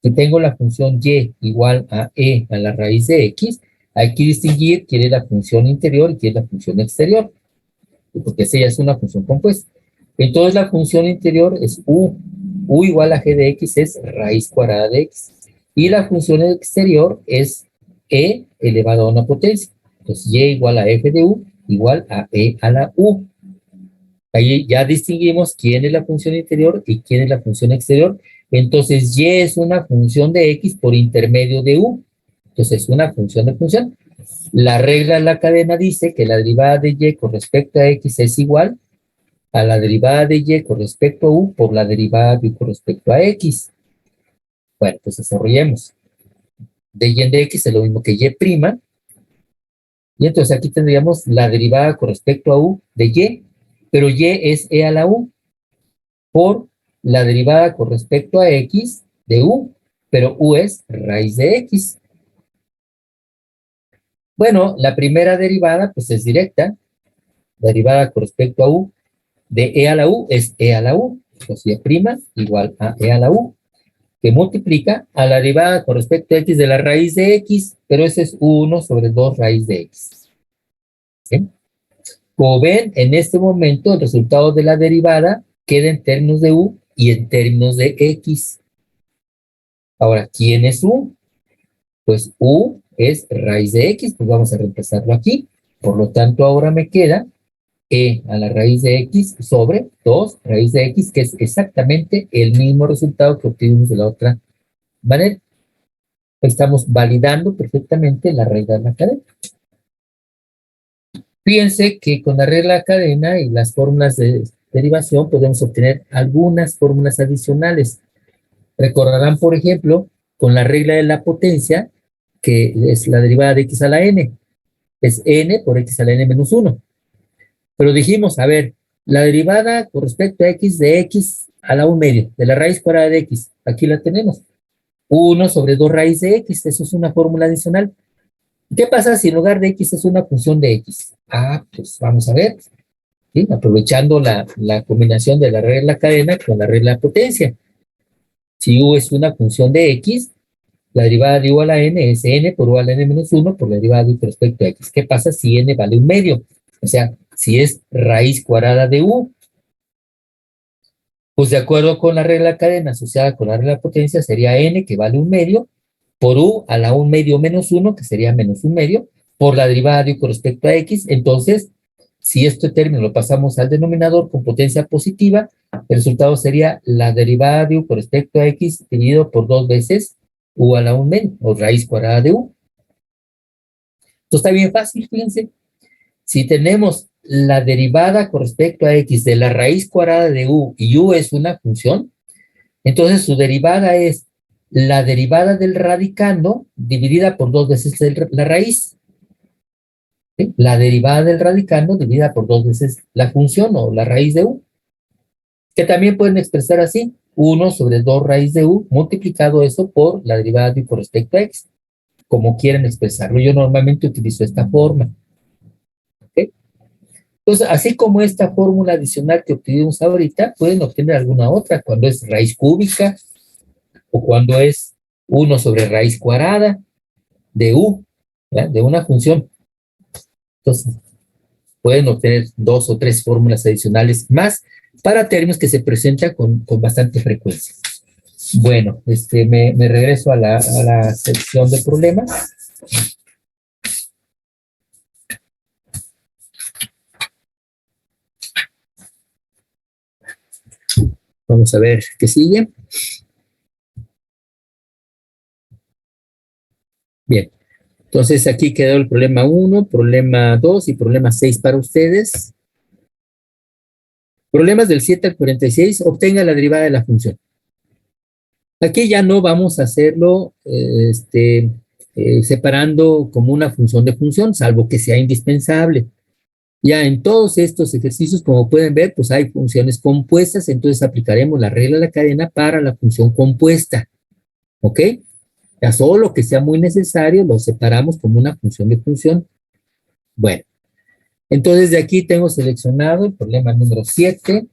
si tengo la función y igual a e a la raíz de x, hay que distinguir quién es la función interior y quién es la función exterior, porque esa ya es una función compuesta. Entonces la función interior es u. U igual a g de x es raíz cuadrada de x. Y la función exterior es e elevado a una potencia. Entonces y igual a f de u igual a e a la u. Ahí ya distinguimos quién es la función interior y quién es la función exterior. Entonces, y es una función de x por intermedio de u. Entonces, es una función de función. La regla de la cadena dice que la derivada de y con respecto a x es igual a la derivada de y con respecto a u por la derivada de u con respecto a x. Bueno, pues desarrollemos. De y en de x es lo mismo que y prima. Y entonces aquí tendríamos la derivada con respecto a u de y, pero y es e a la u por la derivada con respecto a x de u, pero u es raíz de x. Bueno, la primera derivada pues es directa, la derivada con respecto a u de e a la u es e a la u, entonces y igual a e a la u, que multiplica a la derivada con respecto a x de la raíz de x, pero ese es 1 sobre 2 raíz de x. ¿Sí? Como ven, en este momento el resultado de la derivada queda en términos de u y en términos de x. Ahora, ¿quién es u? Pues u es raíz de x, pues vamos a reemplazarlo aquí. Por lo tanto, ahora me queda e a la raíz de x sobre 2 raíz de x, que es exactamente el mismo resultado que obtuvimos de la otra manera. Estamos validando perfectamente la regla de la cadena. Fíjense que con la regla de la cadena y las fórmulas de derivación podemos obtener algunas fórmulas adicionales. Recordarán, por ejemplo, con la regla de la potencia, que es la derivada de x a la n. Es n por x a la n menos 1. Pero dijimos, a ver, la derivada con respecto a x de x a la 1 medio, de la raíz cuadrada de x, aquí la tenemos. 1 sobre 2 raíz de x, eso es una fórmula adicional. ¿Qué pasa si en lugar de x es una función de x? Ah, pues vamos a ver, ¿sí? Aprovechando la combinación de la regla de la cadena con la regla de la potencia. Si u es una función de x, la derivada de u a la n es n por u a la n menos 1 por la derivada de u con respecto a x. ¿Qué pasa si n vale 1 medio? O sea, si es raíz cuadrada de u, pues de acuerdo con la regla de la cadena asociada con la regla de la potencia, sería n, que vale 1 medio, por u a la 1 medio menos 1, que sería menos 1 medio, por la derivada de u con respecto a x. Entonces, si este término lo pasamos al denominador con potencia positiva, el resultado sería la derivada de u con respecto a x dividido por 2 veces u a la 1 medio, o raíz cuadrada de u. Esto está bien fácil, fíjense. Si tenemos la derivada con respecto a x de la raíz cuadrada de u, y u es una función, entonces su derivada es la derivada del radicando dividida por 2 veces la raíz. ¿Sí? La derivada del radicando dividida por 2 veces la función o la raíz de u, que también pueden expresar así: 1 sobre 2 raíz de u multiplicado eso por la derivada de u con respecto a x, como quieren expresarlo. Yo normalmente utilizo esta forma. ¿Okay? Entonces, así como esta fórmula adicional que obtuvimos ahorita, pueden obtener alguna otra cuando es raíz cúbica o cuando es 1 sobre raíz cuadrada de u, ¿ya? De una función. Entonces, pueden obtener 2 o 3 fórmulas adicionales más para términos que se presentan con bastante frecuencia. Bueno, me regreso a la sección de problemas. Vamos a ver qué sigue. Bien, entonces aquí quedó el problema 1, problema 2 y problema 6 para ustedes. Problemas del 7 al 46, obtenga la derivada de la función. Aquí ya no vamos a hacerlo separando como una función de función, salvo que sea indispensable. Ya en todos estos ejercicios, como pueden ver, pues hay funciones compuestas, entonces aplicaremos la regla de la cadena para la función compuesta. ¿Ok? Ya solo que sea muy necesario, lo separamos como una función de función. Bueno, entonces de aquí tengo seleccionado el problema número 7,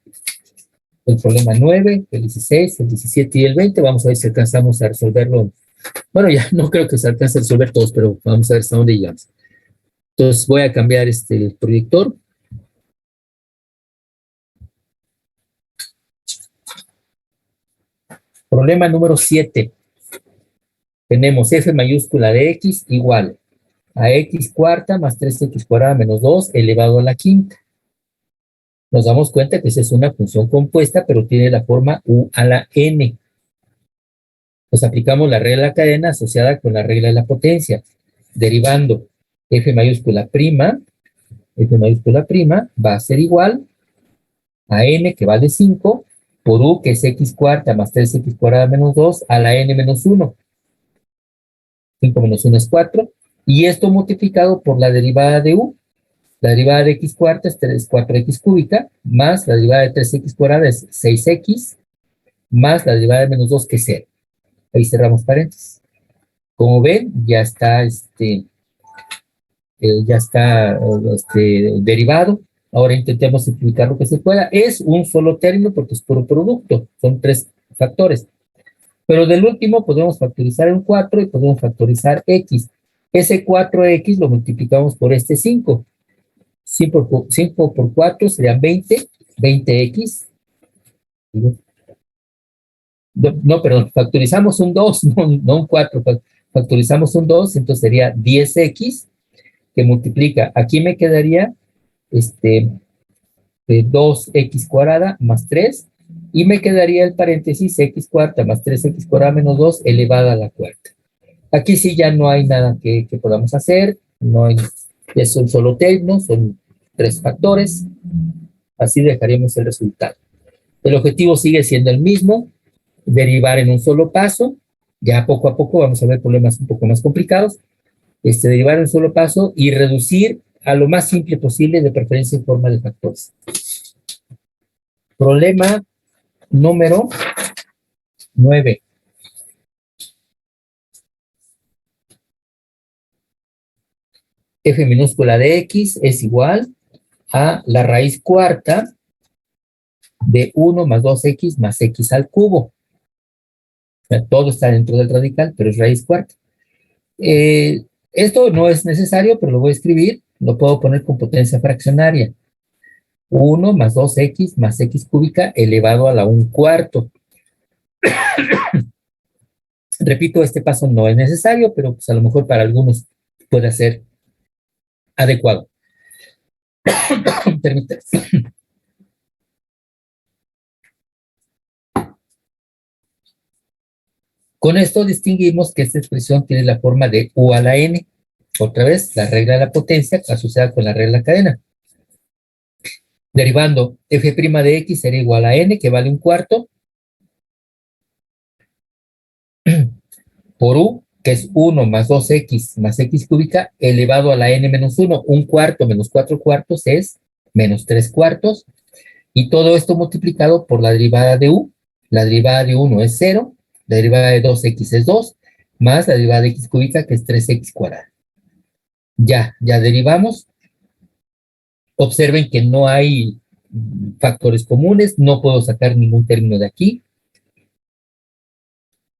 el problema 9, el 16, el 17 y el 20. Vamos a ver si alcanzamos a resolverlo. Bueno, ya no creo que se alcance a resolver todos, pero vamos a ver hasta dónde llegamos. Entonces voy a cambiar el proyector. Problema número 7. Tenemos f mayúscula de x igual a x cuarta más 3x cuadrada menos 2 elevado a la quinta. Nos damos cuenta que esa es una función compuesta, pero tiene la forma u a la n. Pues aplicamos la regla de la cadena asociada con la regla de la potencia, derivando f mayúscula prima va a ser igual a n, que vale 5, por u, que es x cuarta más 3x cuadrada menos 2, a la n menos 1. 5 menos 1 es 4. Y esto multiplicado por la derivada de u. La derivada de x cuarta es 4x cúbica, más la derivada de 3x cuadrada es 6x, más la derivada de menos 2, que es 0. Ahí cerramos paréntesis. Como ven, ya está derivado. Ahora intentemos simplificar lo que se pueda. Es un solo término porque es puro producto. Son 3 factores. Pero del último podemos factorizar el 4 y podemos factorizar x. Ese 4x lo multiplicamos por este 5. 5 por 4 serían 20. 20x. No, perdón, factorizamos un 2, no un 4. Factorizamos un 2, entonces sería 10x, que multiplica. Aquí me quedaría 2x cuadrada más 3, y me quedaría el paréntesis x cuarta más 3x cuadrada menos 2 elevada a la cuarta. Aquí sí ya no hay nada que podamos hacer, no hay, es un solo término, son 3 factores, así dejaríamos el resultado. El objetivo sigue siendo el mismo, derivar en un solo paso. Ya poco a poco vamos a ver problemas un poco más complicados. Derivar en un solo paso y reducir a lo más simple posible, de preferencia en forma de factores. Problema número 9. F minúscula de x es igual a la raíz cuarta de 1 más 2x más x al cubo. O sea, todo está dentro del radical, pero es raíz cuarta. Esto no es necesario, pero lo voy a escribir. Lo puedo poner con potencia fraccionaria. 1 más 2x más x cúbica elevado a la 1/4. Repito, este paso no es necesario, pero pues a lo mejor para algunos puede ser adecuado. Permítanme. Con esto distinguimos que esta expresión tiene la forma de u a la n. Otra vez, la regla de la potencia asociada con la regla de la cadena. Derivando f' de x será igual a n, que vale 1/4, por u, que es 1 más 2x más x cúbica, elevado a la n menos 1. 1/4 menos 4/4 es menos 3/4. Y todo esto multiplicado por la derivada de u. La derivada de 1 es 0. La derivada de 2x es 2. Más la derivada de x cúbica, que es 3x cuadrada. Ya derivamos. Observen que no hay factores comunes. No puedo sacar ningún término de aquí.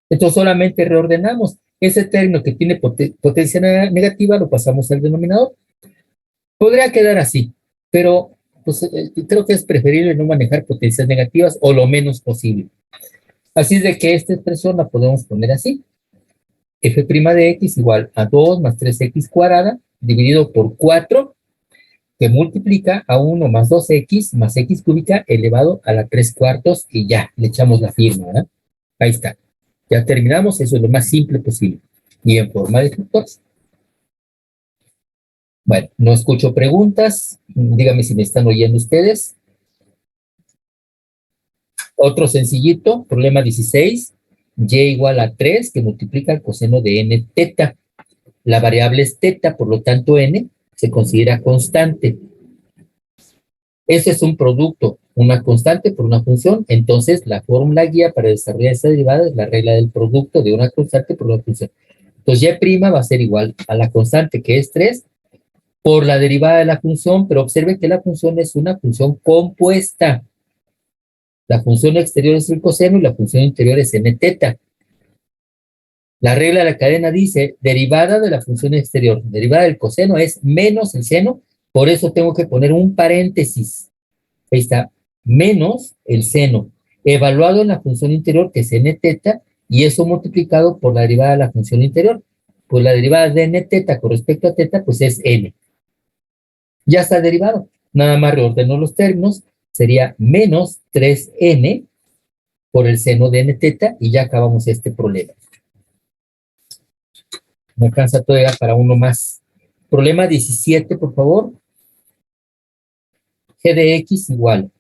Entonces solamente reordenamos. Ese término que tiene potencia negativa lo pasamos al denominador. Podría quedar así, pero pues, creo que es preferible no manejar potencias negativas o lo menos posible. Así es de que esta expresión la podemos poner así. F' de x igual a 2 más 3x cuadrada dividido por 4, que multiplica a 1 más 2x más x cúbica elevado a la 3/4, y ya, le echamos la firma, ¿verdad? Ahí está. Ya terminamos, eso es lo más simple posible. y en forma de factores. Bueno, no escucho preguntas. Díganme si me están oyendo ustedes. Otro sencillito, problema 16. Y igual a 3 que multiplica el coseno de n teta. La variable es teta, por lo tanto n se considera constante. Ese es un producto, una constante por una función. Entonces, la fórmula guía para desarrollar esta derivada es la regla del producto de una constante por una función. Entonces, y' va a ser igual a la constante, que es 3, por la derivada de la función, pero observe que la función es una función compuesta. La función exterior es el coseno y la función interior es n teta. La regla de la cadena dice, derivada de la función exterior, derivada del coseno es menos el seno, por eso tengo que poner un paréntesis. Ahí está, menos el seno, evaluado en la función interior, que es n teta, y eso multiplicado por la derivada de la función interior. Pues la derivada de n teta con respecto a teta, pues es n. Ya está derivado. Nada más reordeno los términos, sería menos 3n por el seno de n teta, y ya acabamos este problema. Me alcanza todavía para uno más. Problema 17, por favor. G de x igual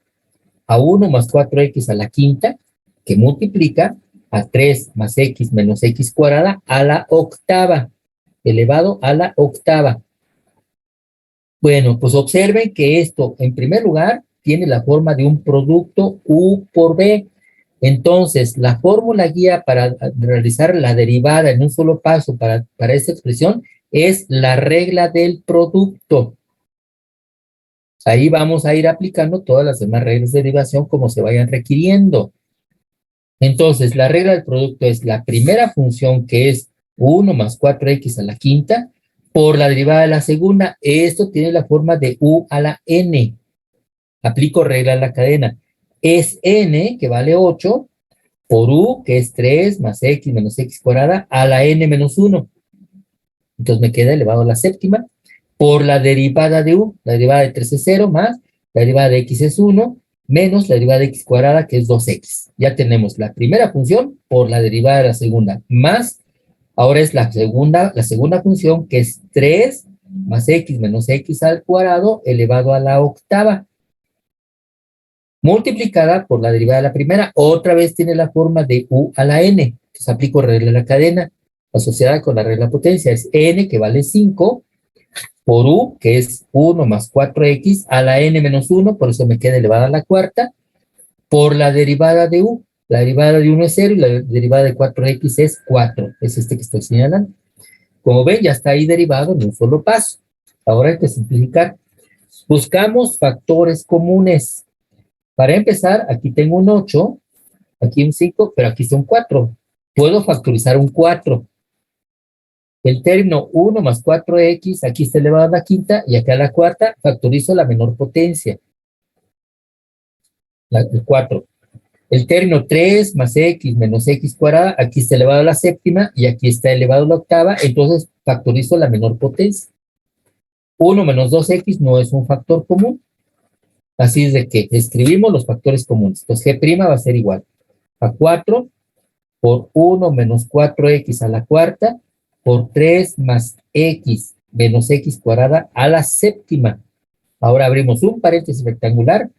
a 1 más 4x a la quinta, que multiplica a 3 más x menos x cuadrada a la octava, elevado a la octava. Bueno, pues observen que esto, en primer lugar, tiene la forma de un producto u por b. Entonces, la fórmula guía para realizar la derivada en un solo paso para esta expresión es la regla del producto. Ahí vamos a ir aplicando todas las demás reglas de derivación como se vayan requiriendo. Entonces, la regla del producto es la primera función, que es 1 más 4x a la quinta, por la derivada de la segunda. Esto tiene la forma de u a la n. Aplico regla en la cadena. Es n, que vale 8, por u, que es 3 más x menos x cuadrada, a la n menos 1. Entonces me queda elevado a la séptima, por la derivada de u. La derivada de 3 es 0, más la derivada de x es 1, menos la derivada de x cuadrada, que es 2x. Ya tenemos la primera función por la derivada de la segunda, más, ahora es la segunda función, que es 3 más x menos x al cuadrado elevado a la octava, multiplicada por la derivada de la primera. Otra vez tiene la forma de u a la n. Entonces aplico regla de la cadena asociada con la regla de potencia. Es n, que vale 5, por u, que es 1 más 4x a la n menos 1, por eso me queda elevada a la cuarta, por la derivada de u. La derivada de 1 es 0 y la derivada de 4x es 4. Es este que estoy señalando. Como ven, ya está ahí derivado en un solo paso. Ahora hay que simplificar. Buscamos factores comunes. Para empezar, aquí tengo un 8, aquí un 5, pero aquí está un 4. Puedo factorizar un 4. El término 1 más 4x, aquí está elevado a la quinta, y acá a la cuarta factorizo la menor potencia, el 4. El término 3 más x menos x cuadrada, aquí está elevado a la séptima, y aquí está elevado a la octava, entonces factorizo la menor potencia. 1 menos 2x no es un factor común, así es de que escribimos los factores comunes. Entonces g' va a ser igual a 4 por 1 menos 4x a la cuarta, por 3 más x menos x cuadrada a la séptima. Ahora abrimos un paréntesis rectangular.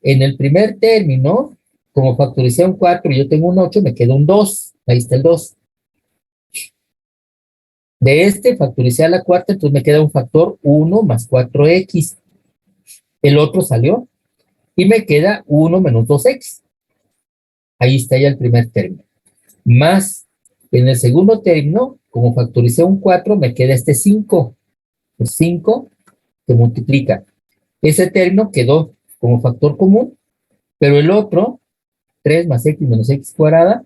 En el primer término, como factoricé un 4 y yo tengo un 8, me queda un 2. Ahí está el 2. De este factoricé a la cuarta, entonces me queda un factor 1 más 4x. El otro salió y me queda 1 menos 2x. Ahí está ya el primer término. Más, en el segundo término, como factoricé un 4, me queda este 5. El 5 que multiplica. Ese término quedó como factor común, pero el otro, 3 más x menos x cuadrada,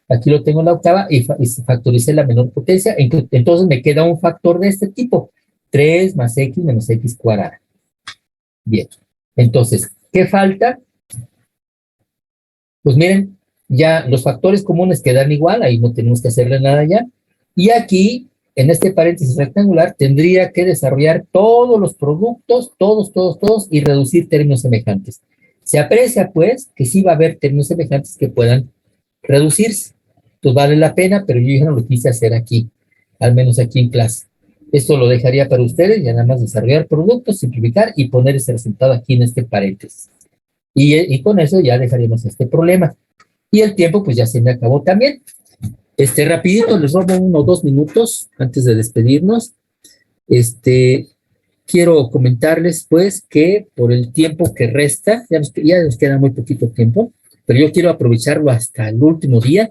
aquí lo tengo en la octava y factoricé la menor potencia, entonces me queda un factor de este tipo, 3 más x menos x cuadrada. Bien, entonces, ¿qué falta? Pues miren, ya los factores comunes quedan igual, ahí no tenemos que hacerle nada ya. Y aquí, en este paréntesis rectangular, tendría que desarrollar todos los productos, todos, y reducir términos semejantes. Se aprecia, pues, que sí va a haber términos semejantes que puedan reducirse. Pues vale la pena, pero yo ya no lo quise hacer aquí. al menos aquí en clase. Esto lo dejaría para ustedes, ya nada más desarrollar productos, simplificar y poner ese resultado aquí en este paréntesis. Y con eso ya dejaríamos este problema. Y el tiempo pues ya se me acabó también. Rapidito, les robo 1 o 2 minutos antes de despedirnos. Quiero comentarles pues que por el tiempo que resta, ya nos queda muy poquito tiempo, pero yo quiero aprovecharlo hasta el último día.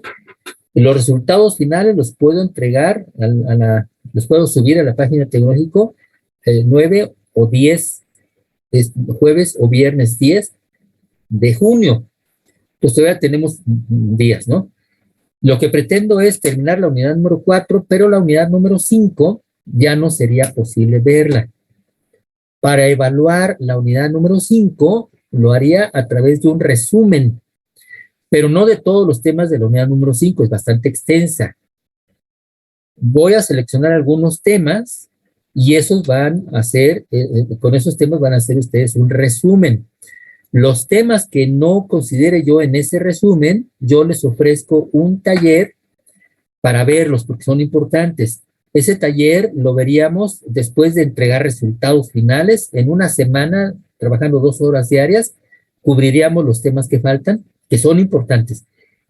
Los resultados finales los puedo entregar, los puedo subir a la página tecnológico 9 o 10, jueves o viernes 10 de junio. Pues todavía tenemos días, ¿no? Lo que pretendo es terminar la unidad número 4, pero la unidad número 5 ya no sería posible verla. Para evaluar la unidad número 5, lo haría a través de un resumen, pero no de todos los temas de la unidad número 5, es bastante extensa. Voy a seleccionar algunos temas y esos van a ser, con esos temas van a hacer ustedes un resumen. Los temas que no considere yo en ese resumen, yo les ofrezco un taller para verlos porque son importantes. Ese taller lo veríamos después de entregar resultados finales. En una semana, trabajando 2 horas diarias, cubriríamos los temas que faltan, que son importantes.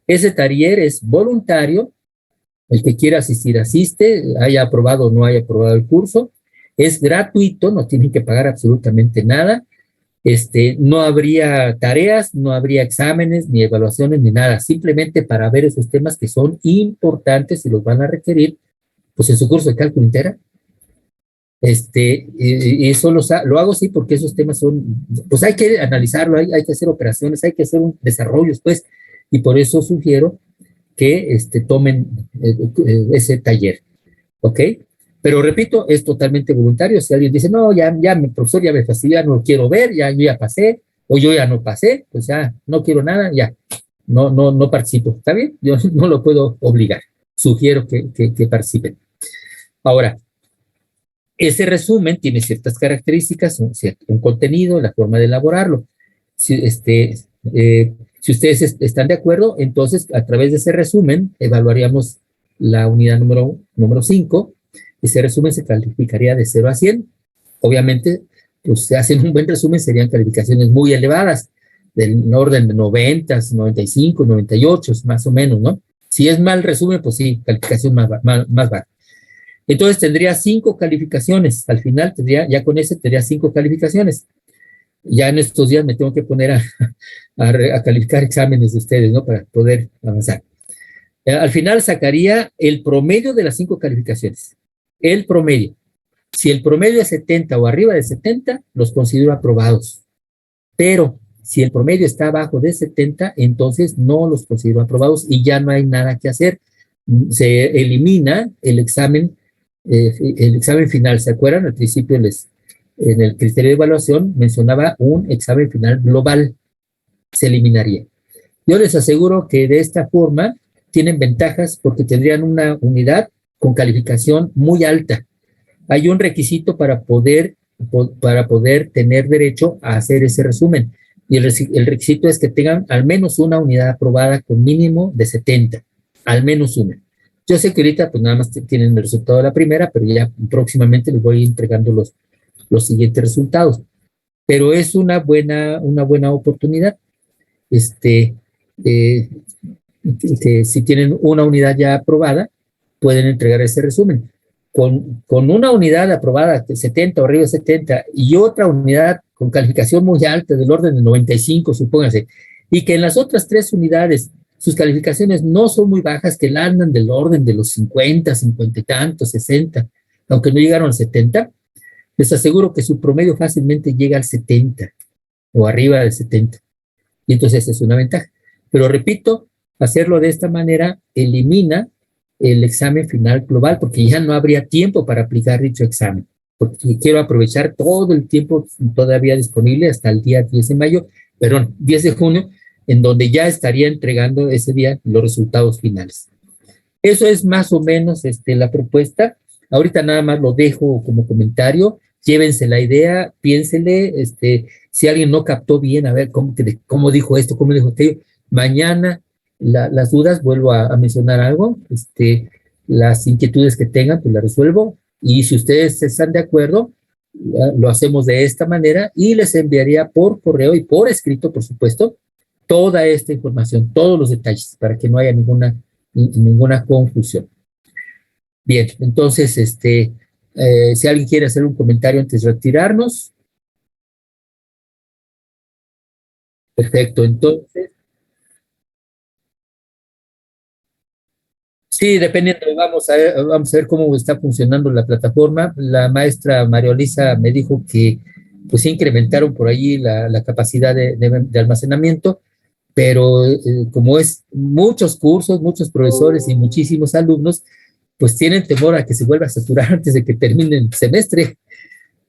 Ese taller es voluntario. El que quiera asistir, asiste, haya aprobado o no haya aprobado el curso. Es gratuito, no tienen que pagar absolutamente nada. No habría tareas, no habría exámenes, ni evaluaciones, ni nada, simplemente para ver esos temas que son importantes y los van a requerir, pues en su curso de cálculo integral. Y eso lo hago sí porque esos temas son, pues hay que analizarlo, hay que hacer operaciones, hay que hacer un desarrollo después, y por eso sugiero que tomen ese taller, ¿ok? Pero repito, es totalmente voluntario. Si alguien dice, no, profesor, ya me fastidia, no lo quiero ver, yo ya pasé, o yo ya no pasé, pues ya no quiero nada, ya, no participo. ¿Está bien? Yo no lo puedo obligar. Sugiero que participen. Ahora, ese resumen tiene ciertas características, un contenido, la forma de elaborarlo. Si ustedes están de acuerdo, entonces a través de ese resumen evaluaríamos la unidad número 5. Ese resumen se calificaría de 0 a 100. Obviamente, pues se hacen un buen resumen, serían calificaciones muy elevadas, del orden de 90, 95, 98, más o menos, ¿no? Si es mal resumen, pues sí, calificación más baja. Entonces tendría 5 calificaciones. Al final ya con ese tendría 5 calificaciones. Ya en estos días me tengo que poner a calificar exámenes de ustedes, ¿no? Para poder avanzar. Al final sacaría el promedio de las 5 calificaciones. El promedio. Si el promedio es 70 o arriba de 70, los considero aprobados. Pero si el promedio está abajo de 70, entonces no los considero aprobados y ya no hay nada que hacer. Se elimina el examen final. ¿Se acuerdan? Al principio en el criterio de evaluación mencionaba un examen final global. Se eliminaría. Yo les aseguro que de esta forma tienen ventajas porque tendrían una unidad con calificación muy alta. Hay un requisito para poder tener derecho a hacer ese resumen. Y el requisito es que tengan al menos una unidad aprobada con mínimo de 70. Al menos una. Yo sé que ahorita pues nada más tienen el resultado de la primera, pero ya próximamente les voy entregando los siguientes resultados. Pero es una buena oportunidad. Si tienen una unidad ya aprobada, pueden entregar ese resumen. Con una unidad aprobada de 70 o arriba de 70 y otra unidad con calificación muy alta del orden de 95, supóngase, y que en las otras 3 unidades sus calificaciones no son muy bajas, que la andan del orden de los 50, 50 y tantos, 60, aunque no llegaron al 70, les aseguro que su promedio fácilmente llega al 70 o arriba del 70. Y entonces es una ventaja. Pero repito, hacerlo de esta manera elimina el examen final global, porque ya no habría tiempo para aplicar dicho examen, porque quiero aprovechar todo el tiempo todavía disponible hasta el día 10 de mayo, perdón, 10 de junio, en donde ya estaría entregando ese día los resultados finales. Eso es más o menos la propuesta. Ahorita nada más lo dejo como comentario. Llévense la idea, piénsele, si alguien no captó bien, a ver cómo dijo esto, cómo dijo aquello. Mañana las dudas, vuelvo a mencionar algo, las inquietudes que tengan, pues las resuelvo. Y si ustedes están de acuerdo, lo hacemos de esta manera y les enviaría por correo y por escrito, por supuesto, toda esta información, todos los detalles, para que no haya ninguna confusión. Bien, entonces, si alguien quiere hacer un comentario antes de retirarnos, perfecto. Entonces, sí, dependiendo, vamos a ver cómo está funcionando la plataforma. La maestra María Elisa me dijo que pues incrementaron por allí la capacidad de almacenamiento, pero como es muchos cursos, muchos profesores y muchísimos alumnos, pues tienen temor a que se vuelva a saturar antes de que termine el semestre.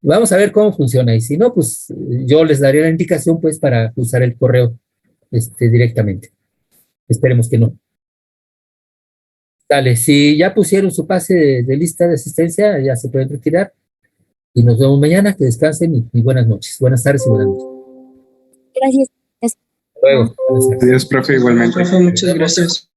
Vamos a ver cómo funciona y si no, pues yo les daré la indicación pues para usar el correo directamente. Esperemos que no. Dale, si ya pusieron su pase de lista de asistencia, ya se pueden retirar y nos vemos mañana. Que descansen y buenas noches. Buenas tardes y buenas noches. Gracias. Hasta luego. Buenas tardes. Adiós, profe, igualmente. Profe, muchas gracias.